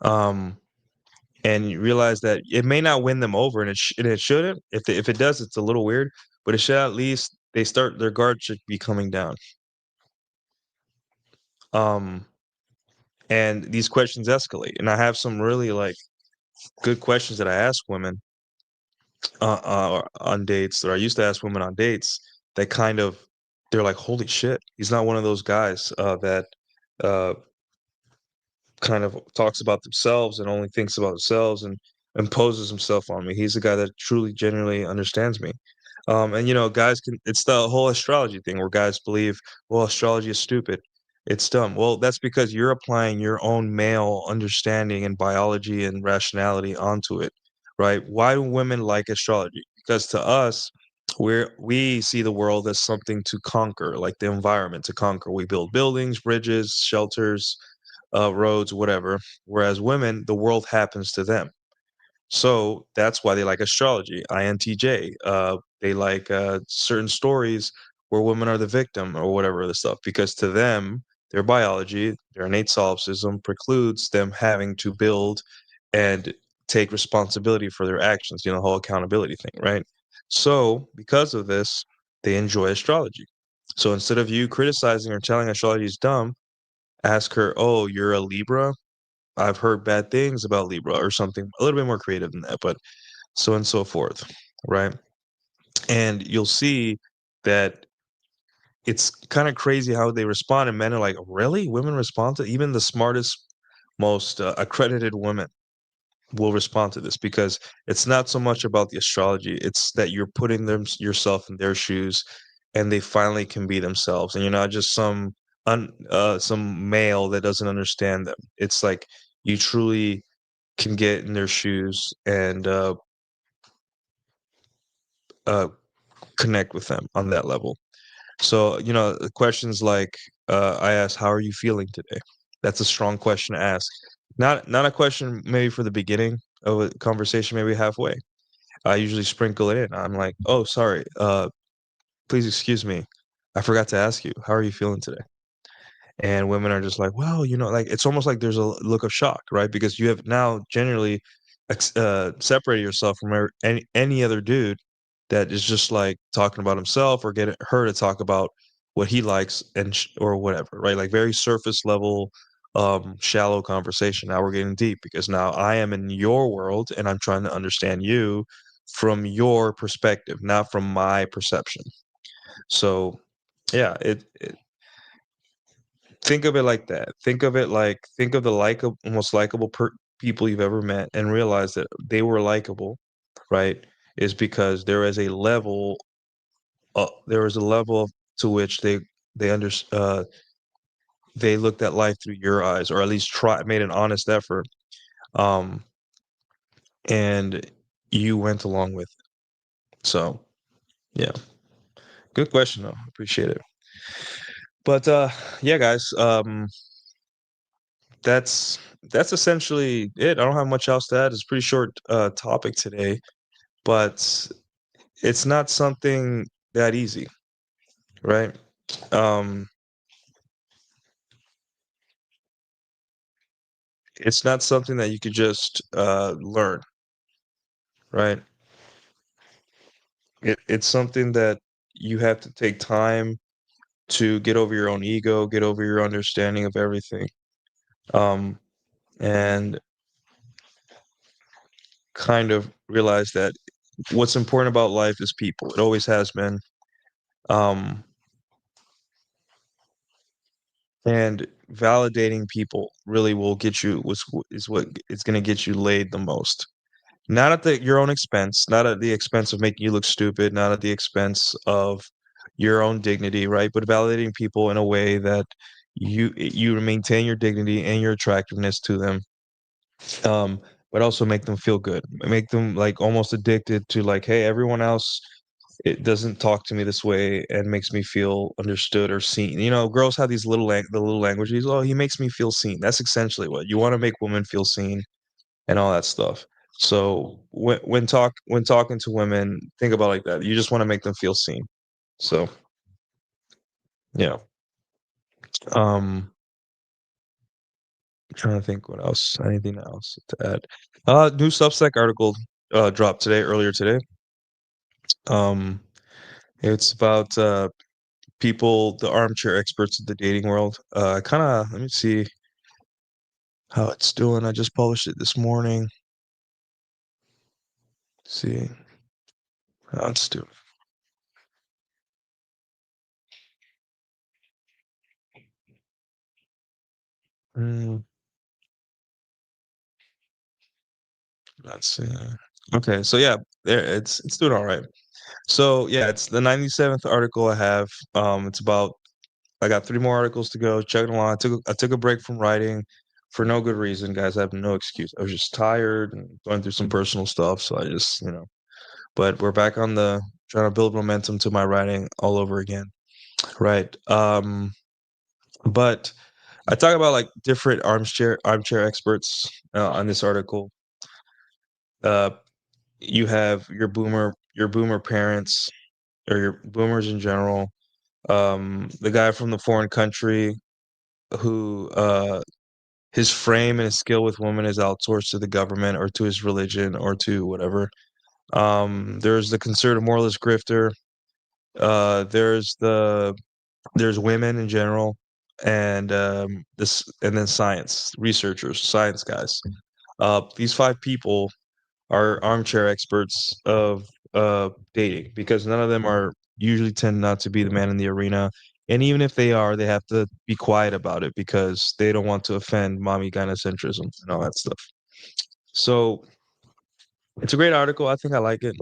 Um, and you realize that it may not win them over and it shouldn't. If it does, it's a little weird, but it should at least their guard should be coming down. Um, and these questions escalate. And I have some really like good questions that I ask women on dates, or I used to ask women on dates that kind of they're like, "Holy shit, he's not one of those guys that uh, kind of talks about themselves and only thinks about themselves and imposes himself on me. He's a guy that truly, genuinely understands me." And guys it's the whole astrology thing where guys believe, well, astrology is stupid. It's dumb. Well, that's because you're applying your own male understanding and biology and rationality onto it, right? Why do women like astrology? Because to us, we see the world as something to conquer, like the environment to conquer. We build buildings, bridges, shelters, roads, whatever. Whereas women, the world happens to them. So that's why they like astrology, INTJ. They like certain stories where women are the victim or whatever the stuff, because to them, their biology, their innate solipsism precludes them having to build and take responsibility for their actions, the whole accountability thing, right? So because of this, they enjoy astrology. So instead of you criticizing or telling astrology is dumb, ask her, oh, you're a Libra? I've heard bad things about Libra or something a little bit more creative than that, but so and so forth, right? And you'll see that it's kind of crazy how they respond. And men are like, really? Women respond to even the smartest, most accredited women will respond to this because it's not so much about the astrology. It's that you're putting yourself in their shoes and they finally can be themselves. And you're not just some male that doesn't understand them. It's like you truly can get in their shoes and uh, connect with them on that level. So, questions like I asked, "How are you feeling today?" That's a strong question to ask. Not a question maybe for the beginning of a conversation, maybe halfway. I usually sprinkle it in. I'm like, "Oh, sorry. Please excuse me. I forgot to ask you. How are you feeling today?" And women are just like, well, like it's almost like there's a look of shock, right? Because you have now generally separated yourself from any other dude that is just like talking about himself or get her to talk about what he likes or whatever, right? Like very surface level, shallow conversation. Now we're getting deep because now I am in your world and I'm trying to understand you from your perspective, not from my perception. So, yeah, think of it like that. Think of the most likable people you've ever met and realize that they were likable, right? Is because there is a level to which they under they looked at life through your eyes, or at least made an honest effort, um, and you went along with it. So, yeah, good question though. Appreciate it. But yeah, guys, that's that's essentially it. I don't have much else to add. It's a pretty short topic today, but it's not something that easy, right? Um, it's not something that you could just learn, right? It's something that you have to take time to get over your own ego, get over your understanding of everything, um, and kind of realize that what's important about life is people. It always has been. Um, and validating people really will get you is what is going to get you laid the most. Not at your own expense, not at the expense of making you look stupid, not at the expense of your own dignity, right? But validating people in a way that you maintain your dignity and your attractiveness to them, um, but also make them feel good, make them like almost addicted to like, hey, everyone else it doesn't talk to me this way and makes me feel understood or seen. You know, girls have these the little languages. Oh, he makes me feel seen. That's essentially what you want to make women feel seen and all that stuff. So when talking to women, think about it like that. You just want to make them feel seen. So yeah. Trying to think what else. Anything else to add? New Substack article dropped earlier today. Um, it's about people, the armchair experts of the dating world. Kind of, let me see how it's doing. I just published it this morning. See how it's doing. Mm, let's see. Okay, so yeah, there it's doing all right. So yeah, it's the 97th article I have. It's about I got three more articles to go. Chugging along. I took a break from writing for no good reason, guys. I have no excuse. I was just tired and going through some personal stuff, so I just But we're back on the trying to build momentum to my writing all over again. Right. But I talk about like different armchair experts on this article. Uh, you have your boomer parents or your boomers in general. The guy from the foreign country who his frame and his skill with women is outsourced to the government or to his religion or to whatever. There's the conservative moralist grifter. There's there's women in general, and and then science researchers, science guys. These five people are armchair experts of dating because none of them are usually tend not to be the man in the arena. And even if they are, they have to be quiet about it because they don't want to offend mommy gynocentrism and all that stuff. So it's a great article. I think I like it.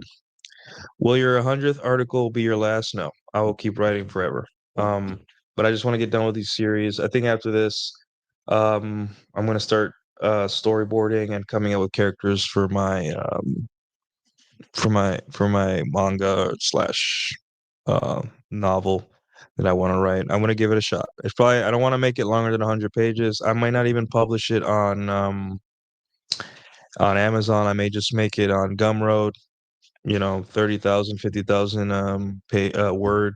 Will your 100th article be your last? No, I will keep writing forever. Um, but I just want to get done with these series. I think after this, I'm going to start storyboarding and coming up with characters for my manga slash novel that I want to write. I'm going to give it a shot. It's probably I don't want to make it longer than 100 pages. I might not even publish it on Amazon. I may just make it on Gumroad. 30,000, 50,000 word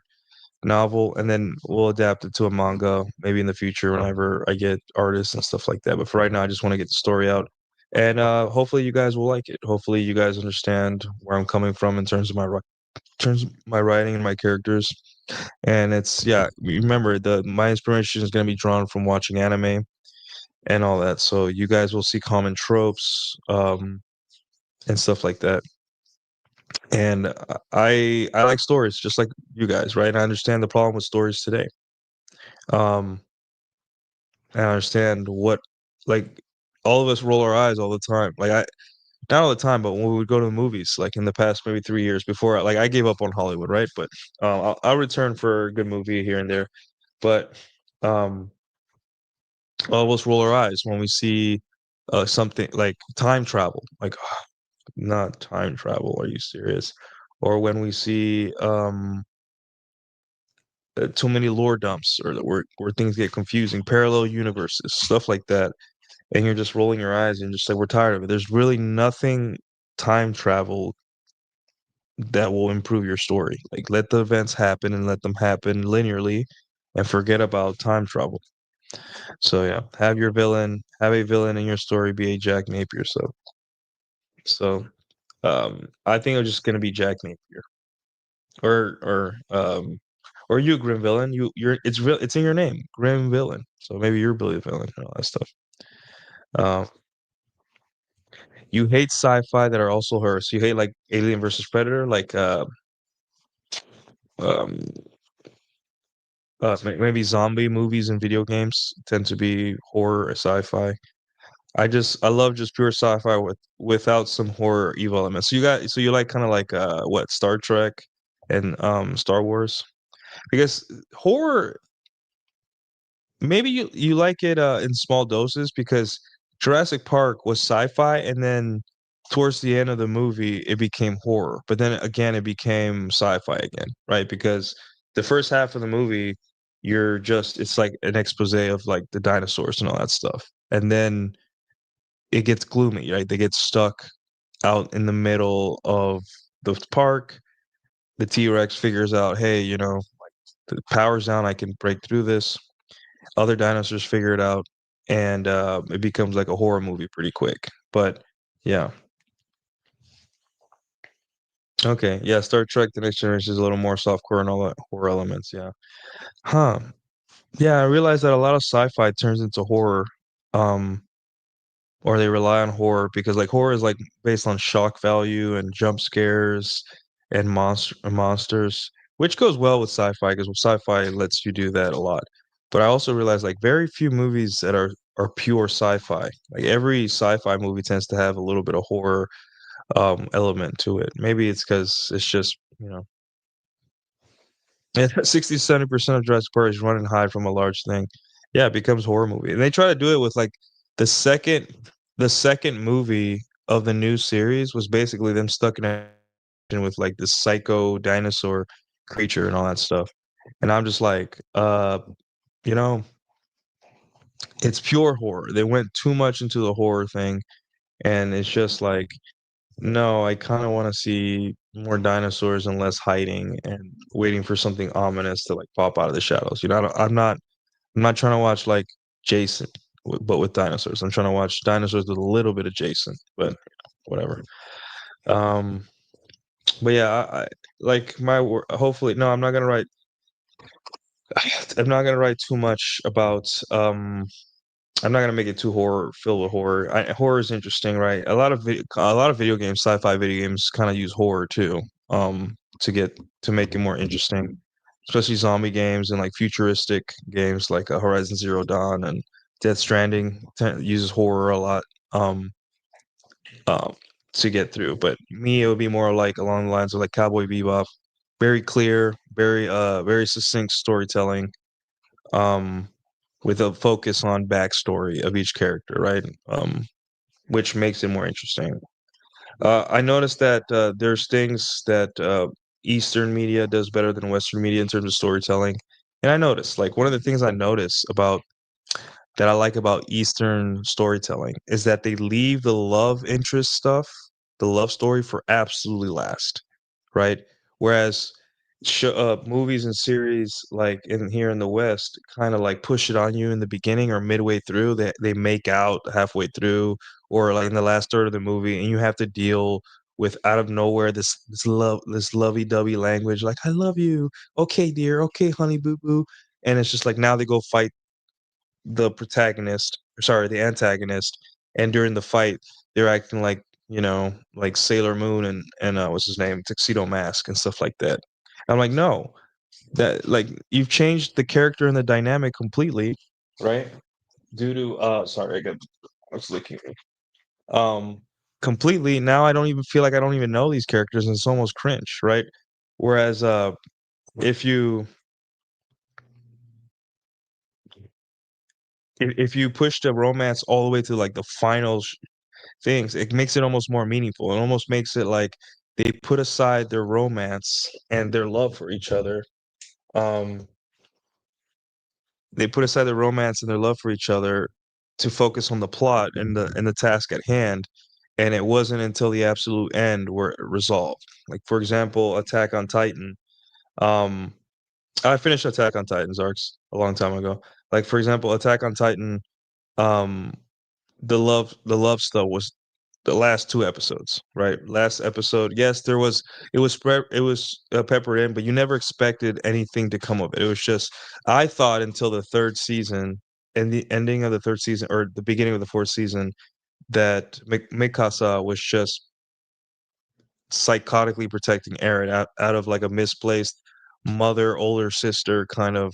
novel, and then we'll adapt it to a manga maybe in the future whenever I get artists and stuff like that. But for right now, I just want to get the story out. And hopefully you guys will like it. Hopefully you guys understand where I'm coming from in terms of terms of my writing and my characters. And it's yeah, remember the my inspiration is going to be drawn from watching anime. and all that. So you guys will see common tropes, and stuff like that. And I like stories just like you guys, right? I understand the problem with stories today. Um, I understand what, like, all of us roll our eyes all the time. Like, I not all the time, but when we would go to the movies, like in the past maybe 3 years before, like I gave up on Hollywood, right? But I'll return for a good movie here and there. But um, all of us roll our eyes when we see something like time travel, like not time travel. Are you serious? Or when we see too many lore dumps, or where things get confusing, parallel universes, stuff like that, and you're just rolling your eyes and just like we're tired of it. There's really nothing time travel that will improve your story. Like let the events happen and let them happen linearly, and forget about time travel. So yeah, have a villain in your story be a Jack Napier. So I think it's just gonna be Jack Napier, or or you Grim Villain. You're it's in your name, Grim Villain. So maybe you're Billy the Villain and all that stuff. Um, you hate sci-fi that are also horror. So you hate like Alien versus Predator, like um maybe zombie movies and video games tend to be horror or sci-fi. I love just pure sci-fi without some horror evil elements. So you like kind of like what, Star Trek and Star Wars? Because horror, maybe you like it in small doses, because Jurassic Park was sci-fi, and then towards the end of the movie it became horror. But then again it became sci-fi again, right? Because the first half of the movie, it's like an expose of like the dinosaurs and all that stuff. And then it gets gloomy, right? They get stuck out in the middle of the park. The T-Rex figures out, hey, the power's down, I can break through this. Other dinosaurs figure it out, and it becomes like a horror movie pretty quick. But yeah, okay, yeah. Star Trek: The Next Generation is a little more softcore and all that horror elements. Yeah, huh? Yeah, I realized that a lot of sci-fi turns into horror, um, or they rely on horror because like horror is like based on shock value and jump scares and monsters, which goes well with sci-fi because sci-fi lets you do that a lot. But I also realized like very few movies that are pure sci-fi. Like every sci-fi movie tends to have a little bit of horror element to it. Maybe it's because it's just, yeah, 60 70% of Jurassic Park is run and hide from a large thing. Yeah, it becomes horror movie. And they try to do it with like the second the second movie of the new series was basically them stuck in a with like this psycho dinosaur creature and all that stuff. And I'm just like, you know, it's pure horror. They went too much into the horror thing, and it's just like, no, I kind of want to see more dinosaurs and less hiding and waiting for something ominous to like pop out of the shadows. I'm not trying to watch like Jason, but with dinosaurs. I'm trying to watch dinosaurs with a little bit of Jason, but whatever. Um, but yeah, like hopefully, no, I'm not gonna write. I'm not gonna write too much about. I'm not gonna make it too horror filled with horror. Horror is interesting, right? A lot of video games, sci-fi video games, kind of use horror too, to make it more interesting, especially zombie games and like futuristic games like Horizon Zero Dawn and Death Stranding uses horror a lot, um, um, to get through. But me, it would be more like along the lines of like Cowboy Bebop, very clear, very succinct storytelling, um, with a focus on backstory of each character, right? Which makes it more interesting. I noticed that there's things that Eastern media does better than Western media in terms of storytelling. And I noticed, like, one of the things I notice about that I like about Eastern storytelling is that they leave the love interest stuff, the love story, for absolutely last, right? Whereas movies and series like in here in the West kind of like push it on you in the beginning or midway through. They make out halfway through or like in the last third of the movie, and you have to deal with out of nowhere this lovey-dovey language like I love you, okay dear, okay honey boo boo, and it's just like now they go fight the protagonist, sorry, the antagonist, and during the fight, they're acting like, like Sailor Moon and what's his name, Tuxedo Mask and stuff like that. I'm like, no, that like you've changed the character and the dynamic completely, right? Due to sorry, I was licking me. Completely. Now I don't even feel like I don't even know these characters, and it's almost cringe, right? Whereas if you if you push the romance all the way to like the final things, it makes it almost more meaningful. It almost makes it like they put aside their romance and their love for each other. Um, they put aside their romance and their love for each other to focus on the plot and the task at hand. And it wasn't until the absolute end where it resolved. Like for example, Attack on Titan. Um, I finished Attack on Titan's arcs a long time ago. Like for example, Attack on Titan. Um, the love stuff was the last two episodes, right? Last episode, yes, it was spread, it was peppered in, but you never expected anything to come of it. It was just, I thought until the third season and the ending of the third season or the beginning of the fourth season that Mikasa was just psychotically protecting Eren out of like a misplaced mother older sister kind of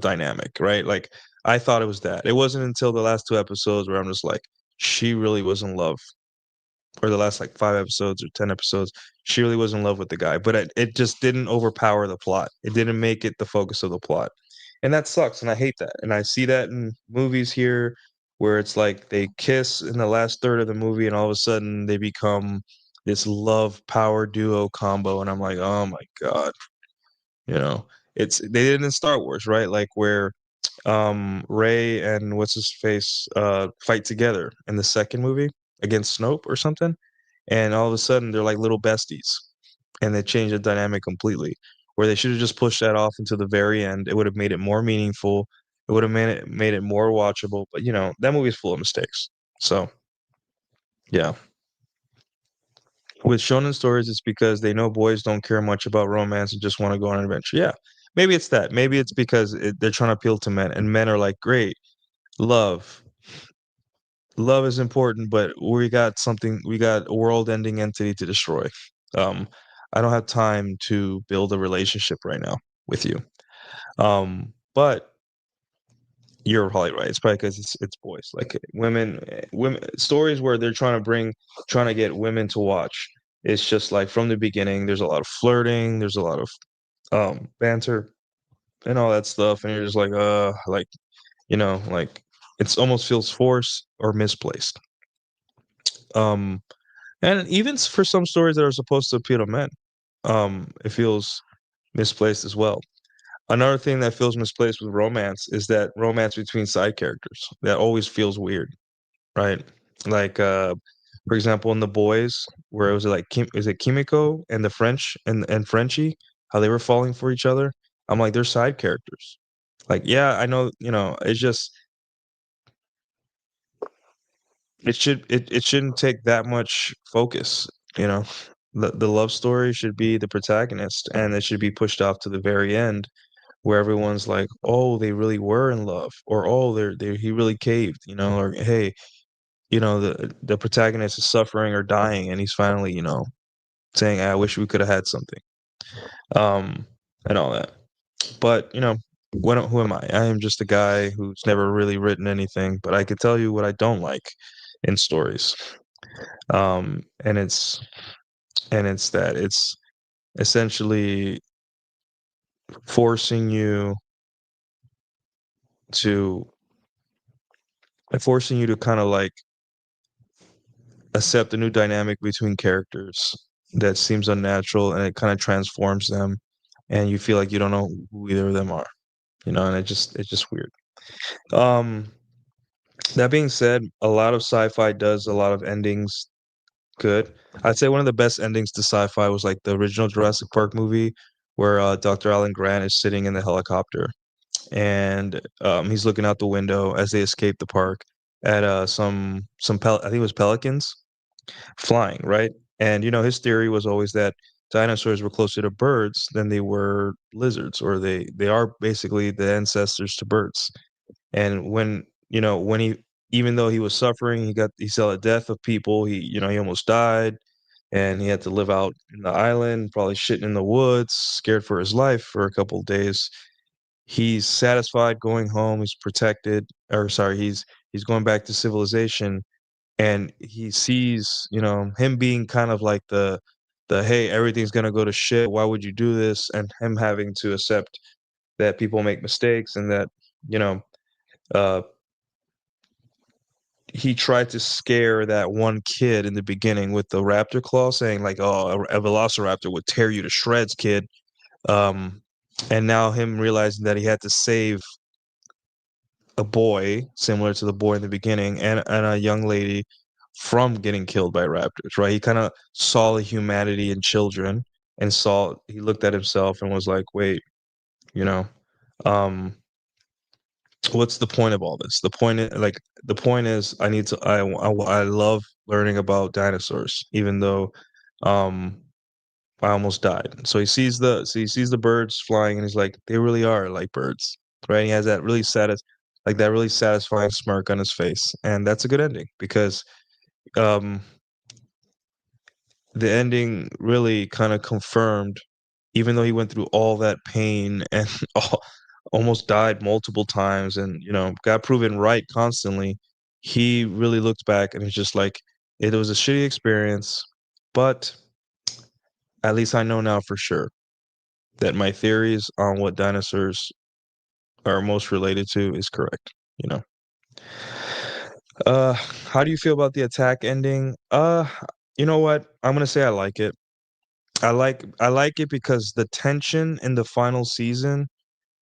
dynamic, right? Like I thought it was that. It wasn't until the last two episodes where I'm just like, she really was in love, or the last like 5 episodes or 10 episodes, she really was in love with the guy. But it just didn't overpower the plot. It didn't make it the focus of the plot, and that sucks. And I hate that. And I see that in movies here, where it's like they kiss in the last third of the movie, and all of a sudden they become this love power duo combo, and I'm like, oh my god, you know. They did it in Star Wars, right? Like where Ray and what's his face fight together in the second movie against Snoke or something, and all of a sudden they're like little besties, and they change the dynamic completely. Where they should have just pushed that off until the very end. It would have made it more meaningful. It would have made it more watchable. But that movie's full of mistakes. So yeah, with shonen stories, it's because they know boys don't care much about romance and just want to go on an adventure. Yeah, maybe it's that. Maybe it's because they're trying to appeal to men, and men are like, great, love. Love is important, but we got a world-ending entity to destroy. Um, I don't have time to build a relationship right now with you. But you're probably right. It's probably because it's boys. Like women stories where they're trying to get women to watch. It's just like from the beginning, there's a lot of flirting, there's a lot of banter and all that stuff, and you're just like like it's almost feels forced or misplaced. Um, and even for some stories that are supposed to appeal to men, it feels misplaced as well. Another thing that feels misplaced with romance is that romance between side characters. That always feels weird, right? Like, for example, in The Boys, where it was like, is it Kimiko and the French and Frenchie, how they were falling for each other? I'm like, they're side characters. Like, yeah, I know, it's just it shouldn't take that much focus, you know. The love story should be the protagonist, and it should be pushed off to the very end where everyone's like, oh, they really were in love, or oh, they he really caved, or hey, the protagonist is suffering or dying, and he's finally, saying, I wish we could have had something, um, and all that. But who am I? I am just a guy who's never really written anything, but I could tell you what I don't like in stories. Um, and it's that it's essentially forcing you to kind of like accept a new dynamic between characters that seems unnatural, and it kind of transforms them, and you feel like you don't know who either of them are, and it's just weird. um that being said, a lot of sci-fi does a lot of endings good. I'd say one of the best endings to sci-fi was like the original Jurassic Park movie, where Dr. Alan Grant is sitting in the helicopter, and he's looking out the window as they escape the park at I think it was pelicans flying, right? And his theory was always that dinosaurs were closer to birds than they were lizards, or they are basically the ancestors to birds. And when he even though he was suffering, he saw the death of people. He almost died, and he had to live out in the island, probably shitting in the woods, scared for his life for a couple of days. He's satisfied going home. He's protected, or sorry, he's going back to civilization, and he sees, him being kind of like the hey, everything's gonna go to shit. Why would you do this? And him having to accept that people make mistakes, and that you know uh he tried to scare that one kid in the beginning with the raptor claw, saying like, "Oh, a velociraptor would tear you to shreds, kid." Um, and now him realizing that he had to save a boy, similar to the boy in the beginning, and a young lady from getting killed by raptors. Right? He kind of saw the humanity in children, and he looked at himself and was like, "Wait, you know." Um, what's the point of all this? The point is I love learning about dinosaurs, even though um I almost died. So he sees the birds flying, and he's like, they really are like birds, right? He has that really satisfying smirk on his face, and that's a good ending because um the ending really kind of confirmed, even though he went through all that pain and almost died multiple times, and got proven right constantly. He really looked back and he's just like, it was a shitty experience, but at least I know now for sure that my theories on what dinosaurs are most related to is correct. You know. How do you feel about the attack ending? You know what? I'm gonna say I like it. I like it because the tension in the final season,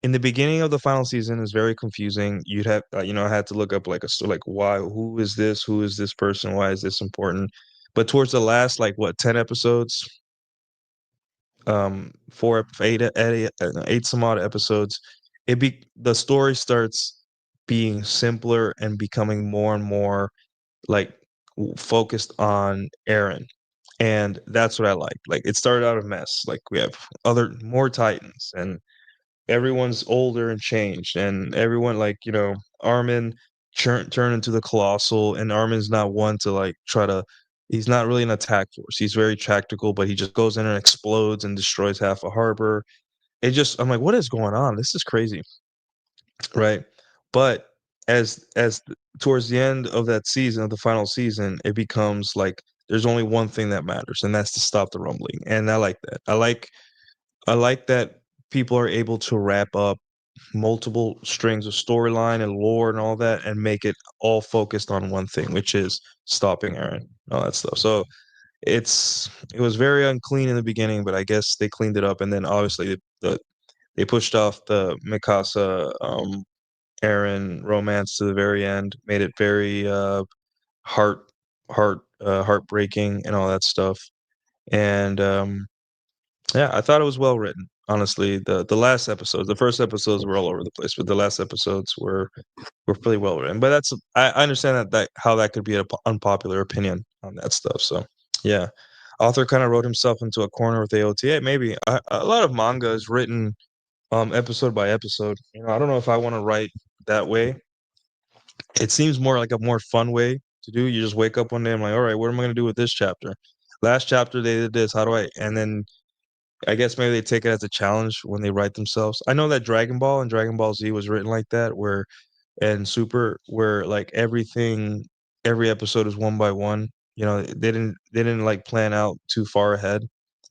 in the beginning of the final season, is very confusing. You'd have, I had to look up like like, why, who is this person, why is this important? But towards the last, like, what, 10 episodes, four, eight some odd episodes, the story starts being simpler and becoming more and more like focused on Aaron. And that's what I like. Like, it started out a mess. Like, we have more Titans, and everyone's older and changed, and everyone, like, Armin turned into the Colossal, and Armin's not one to like try to. He's not really an attack force. He's very tactical, but he just goes in and explodes and destroys half a harbor. I'm like, what is going on? This is crazy, right? But towards the end of that season, of the final season, it becomes like there's only one thing that matters, and that's to stop the rumbling. And I like that. I like that people are able to wrap up multiple strings of storyline and lore and all that, and make it all focused on one thing, which is stopping Aaron, all that stuff. So it was very unclean in the beginning, but I guess they cleaned it up, and then obviously they pushed off the Mikasa Aaron romance to the very end, made it very heart heartbreaking and all that stuff. And yeah, I thought it was well written. Honestly, the last episodes, the first episodes were all over the place, but the last episodes were pretty well written. But I understand that how that could be an unpopular opinion on that stuff. So yeah, author kind of wrote himself into a corner with AOTA. Maybe a lot of manga is written episode by episode. I don't know if I want to write that way. It seems more like a more fun way to do. You just wake up one day, I'm like, all right, what am I gonna do with this chapter? Last chapter they did this. How do I? And then I guess maybe they take it as a challenge when they write themselves. I know that Dragon Ball and Dragon Ball Z was written like that, where and Super, where like every episode is one by one. They didn't like plan out too far ahead,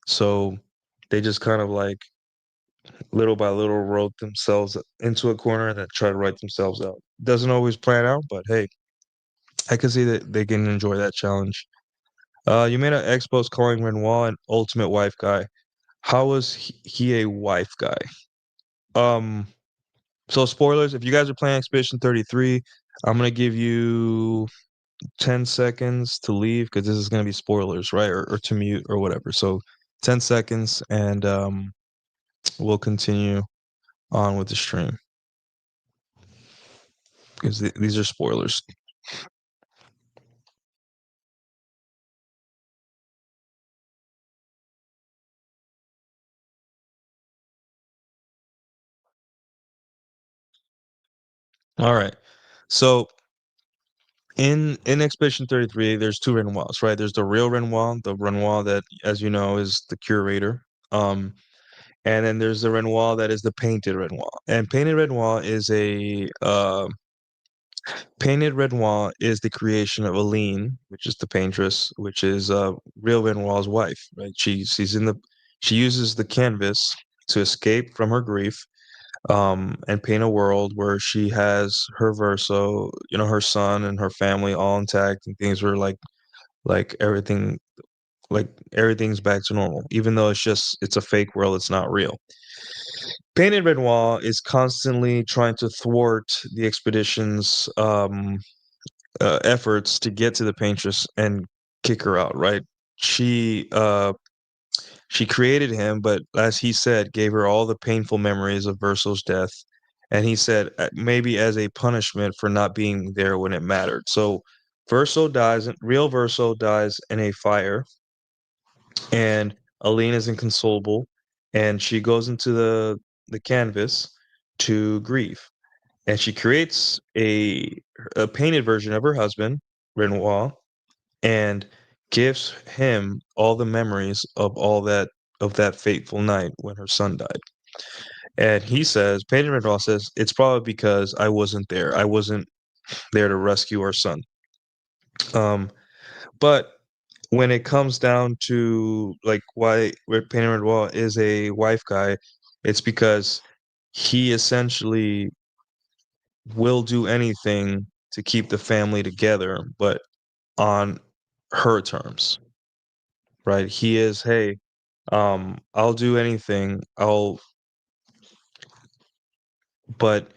so they just kind of like little by little wrote themselves into a corner and then try to write themselves out. Doesn't always plan out, but hey, I can see that they can enjoy that challenge. You made an X post calling Renoir an ultimate wife guy. How was he a wife guy? Um, so spoilers, if you guys are playing Expedition 33, I'm gonna give you 10 seconds to leave because this is gonna be spoilers, right? Or to mute or whatever. So 10 seconds, and we'll continue on with the stream because these are spoilers. All right. So in Expedition 33, there's two Renoirs, right? There's the real Renoir, the Renoir that, as you know, is the curator. Um, and then there's the Renoir that is the painted Renoir. And painted Renoir is the creation of Aline, which is the paintress, which is real Renoir's wife, right? She uses the canvas to escape from her grief, and paint a world where she has her verso, her son and her family all intact, and things were like everything like everything's back to normal, even though it's a fake world, it's not real. Painted Renoir is constantly trying to thwart the expedition's efforts to get to the paintress and kick her out, right? She she created him, but as he said, gave her all the painful memories of Verso's death. And he said, maybe as a punishment for not being there when it mattered. So real Verso dies in a fire, and Aline is inconsolable, and she goes into the canvas to grieve. And she creates a painted version of her husband, Renoir, and gives him all the memories of that fateful night when her son died. And he says, Peyton Randolph says, it's probably because I wasn't there. I wasn't there to rescue our son. Um, but when it comes down to like why Peyton Randolph is a wife guy, it's because he essentially will do anything to keep the family together, but on her terms, right? He is, hey, I'll do anything. But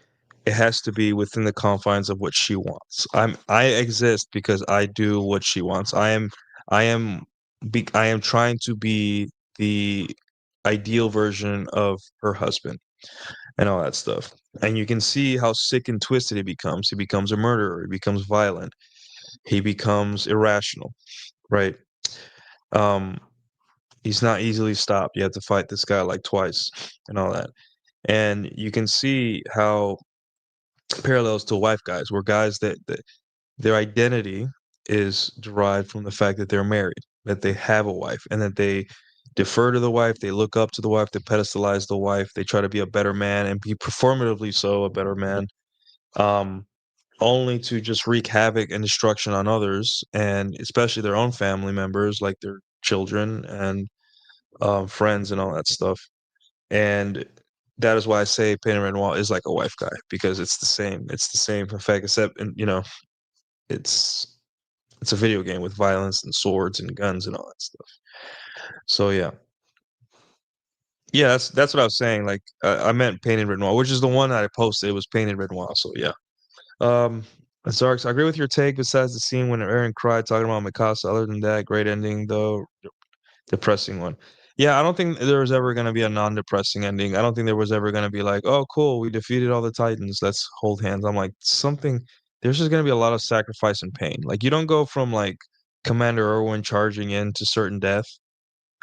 it has to be within the confines of what she wants. I exist because I do what she wants. I am I am trying to be the ideal version of her husband and all that stuff. And you can see how sick and twisted he becomes. He becomes a murderer, he becomes violent, he becomes irrational, right? Um he's not easily stopped. You have to fight this guy like twice and all that. And you can see how parallels to wife guys, where guys that their identity is derived from the fact that they're married, that they have a wife, and that they defer to the wife, they look up to the wife, they pedestalize the wife, they try to be a better man and be performatively so a better man, um, only to just wreak havoc and destruction on others, and especially their own family members, like their children and friends and all that stuff. And that is why I say Peyton Renoir is like a wife guy because it's the same. It's the same effect, except it's it's a video game with violence and swords and guns and all that stuff. So yeah, yeah, that's what I was saying. Like I meant Painted Red Noir, which is the one that I posted. It was Painted Red Noir. So yeah. Um, Zarks, I agree with your take. Besides the scene when Aaron cried talking about Mikasa, other than that, great ending though. Depressing one. Yeah, I don't think there was ever going to be a non-depressing ending. I don't think there was ever going to be like, oh, cool, we defeated all the Titans. Let's hold hands. I'm like, there's just going to be a lot of sacrifice and pain. Like, you don't go from like Commander Irwin charging in to certain death.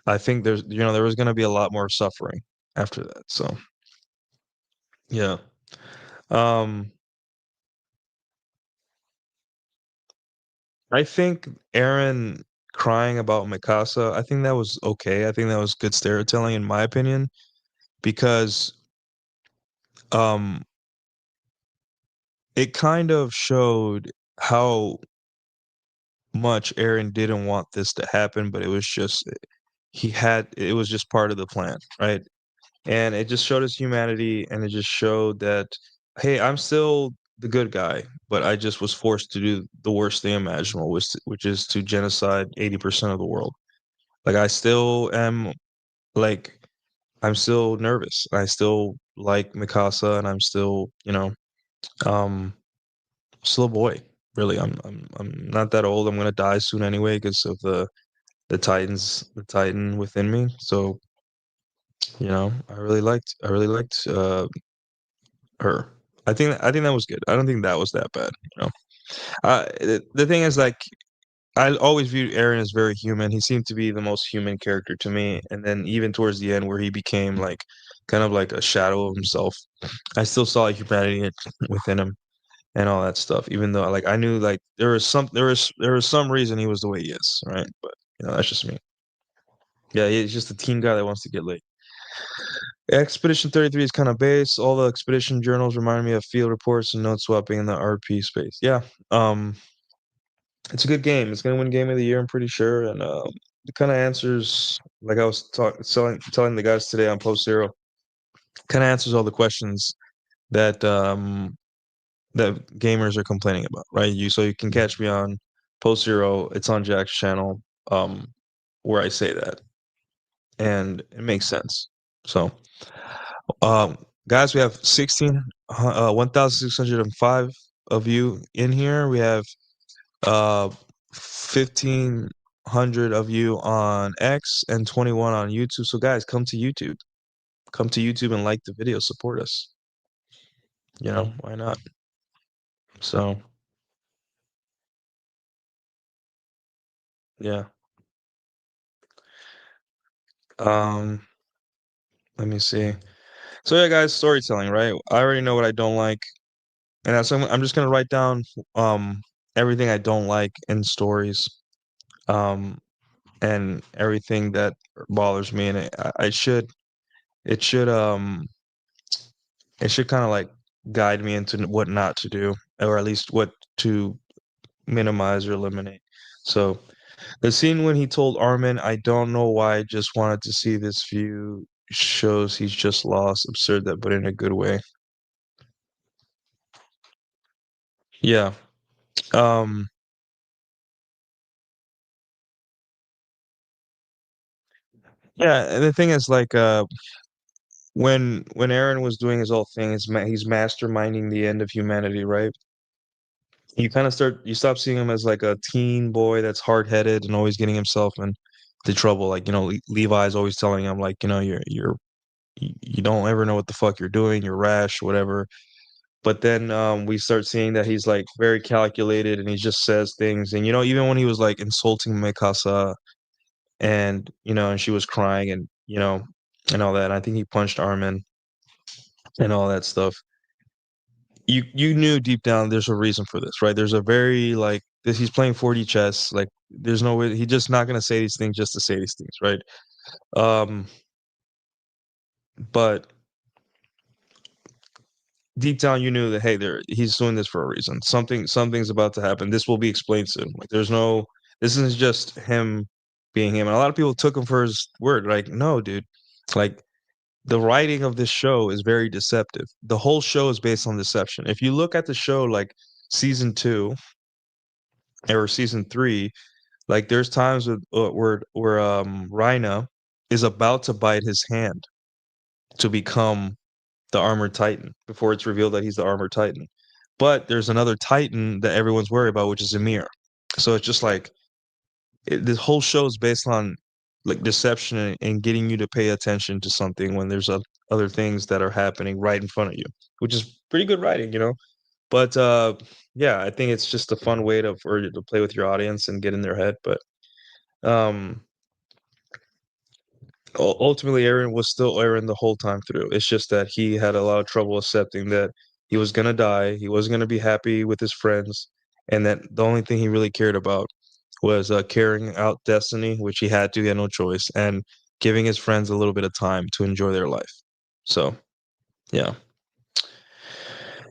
I think there was going to be a lot more suffering after that. So, yeah. Um, I think Aaron crying about Mikasa, I think that was okay. I think that was good storytelling, in my opinion, because um it kind of showed how much Aaron didn't want this to happen, but it was just part of the plan, right? And it just showed his humanity, and it just showed that, hey, I'm still the good guy, but I just was forced to do the worst thing imaginable, which is to genocide 80% of the world. Like I still am like I'm still nervous. I still like Mikasa, and I'm still, um still a boy. Really, I'm not that old. I'm gonna die soon anyway because of the Titan within me. So, I really liked her. I think that was good. I don't think that was that bad. The thing is, like, I always viewed Aaron as very human. He seemed to be the most human character to me. And then even towards the end, where he became like kind of like a shadow of himself, I still saw humanity within him. and all that stuff. Even though like I knew like there was some reason he was the way he is, right? But that's just me. Yeah, he's just a team guy that wants to get laid. Expedition 33 is kind of base. All the expedition journals remind me of field reports and note swapping in the RP space. Yeah, um, it's a good game. It's gonna win game of the year, I'm pretty sure. And it kind of answers, like I was telling the guys today on Post Zero, kind of answers all the questions that that gamers are complaining about, right? You can catch me on Post Zero. It's on Jack's channel, um, where I say that, and it makes sense. So, guys, we have 1,605 of you in here. We have 1,500 of you on X and 21 on YouTube. So, guys, come to YouTube. Come to YouTube and like the video. Support us. Why not? So, yeah. Um, Let me see. So yeah, guys, storytelling, right? I already know what I don't like, and that's I'm just gonna write down um everything I don't like in stories, um, and everything that bothers me, and it should it should kind of like guide me into what not to do, or at least what to minimize or eliminate. So the scene when he told Armin, "I don't know why, I just wanted to see this view," shows he's just lost. Absurd that, but in a good way. Yeah. Um, yeah, and the thing is like when Aaron was doing his whole thing, he's masterminding the end of humanity, right? You stop seeing him as like a teen boy that's hard-headed and always getting himself into trouble. Like, Levi's always telling him like, you don't ever know what the fuck you're doing, you're rash, whatever. But then we start seeing that he's like very calculated and he just says things. And even when he was like insulting Mikasa and she was crying and all that. I think he punched Armin and all that stuff. You knew deep down there's a reason for this, right? There's a very like this. He's playing 4D chess. Like there's no way he's just not gonna say these things just to say these things, right? Um, but deep down you knew that hey, he's doing this for a reason. Something's about to happen. This will be explained soon. Like this isn't just him being him. And a lot of people took him for his word. Like no, dude. Like the writing of this show is very deceptive. The whole show is based on deception. If you look at the show like season 2 or season 3, like there's times where Rhina is about to bite his hand to become the armored titan before it's revealed that he's the armored titan. But there's another titan that everyone's worried about, which is Emir. So it's just like this whole show is based on like deception and getting you to pay attention to something when there's other things that are happening right in front of you, which is pretty good writing. But yeah, I think it's just a fun way for you to play with your audience and get in their head. But um, ultimately, Aaron was still Aaron the whole time through. It's just that he had a lot of trouble accepting that he was gonna die. He wasn't gonna be happy with his friends, and that the only thing he really cared about was carrying out destiny, which he had to. He had no choice, and giving his friends a little bit of time to enjoy their life. So, yeah.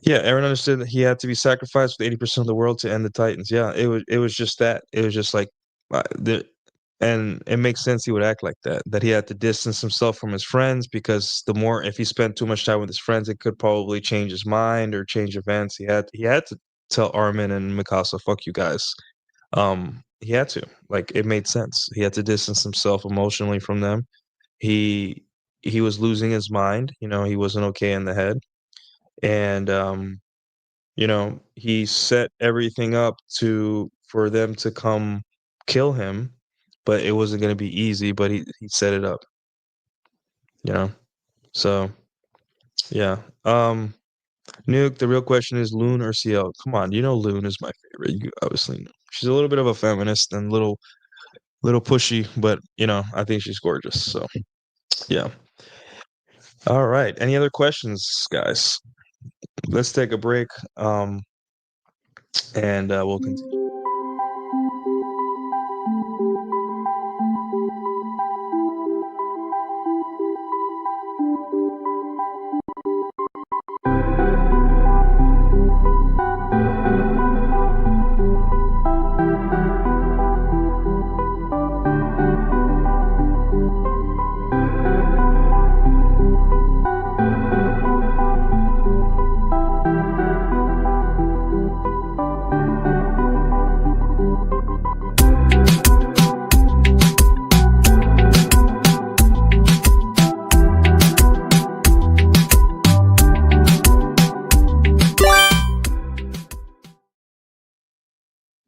Yeah, Aaron understood that he had to be sacrificed with 80% of the world to end the Titans. Yeah, it was just that. It was just like and it makes sense he would act like that. That he had to distance himself from his friends because if he spent too much time with his friends, it could probably change his mind or change events. He had to tell Armin and Mikasa, "Fuck you guys." He had to. Like it made sense. He had to distance himself emotionally from them. He he was losing his mind. He wasn't okay in the head, and he set everything up for them to come kill him, but it wasn't going to be easy, but he set it up, you know. So, yeah. Nuke, the real question is Loon or CL? Come on, Loon is my favorite. You obviously know. She's a little bit of a feminist and little pushy, but I think she's gorgeous. So, yeah. All right. Any other questions, guys? Let's take a break. and we'll continue.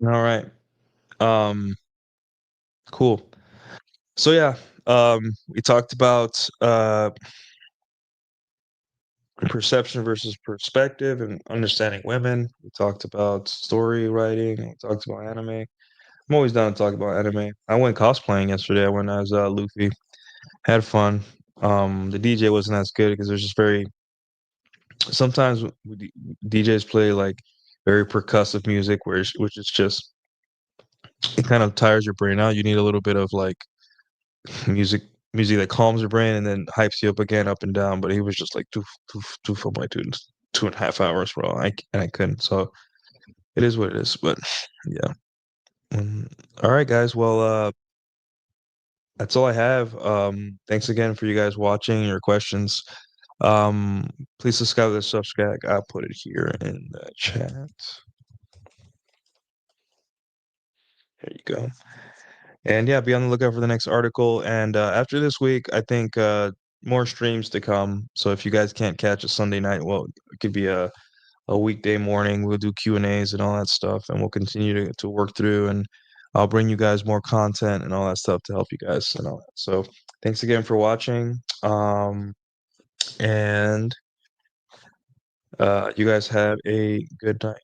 All right. Um, cool. So yeah, we talked about perception versus perspective and understanding women. We talked about story writing. We talked about anime. I'm always down to talk about anime. I went cosplaying yesterday. I went as Luffy. Had fun. The DJ wasn't as good because there's just very sometimes DJs play like very percussive music, which is just it kind of tires your brain out. You need a little bit of like music music that calms your brain and then hypes you up again, up and down. But he was just like too for my tunes, 2.5 hours, bro. And I couldn't. So it is what it is. But yeah. All right, guys. Well, that's all I have. Thanks again for you guys watching, your questions. Please subscribe to the Substack. I'll put it here in the chat. There you go. And yeah, be on the lookout for the next article. And after this week, I think more streams to come. So if you guys can't catch a Sunday night, well, it could be a weekday morning. We'll do Q&As and all that stuff, and we'll continue to work through. And I'll bring you guys more content and all that stuff to help you guys and all that. So thanks again for watching. And you guys have a good night.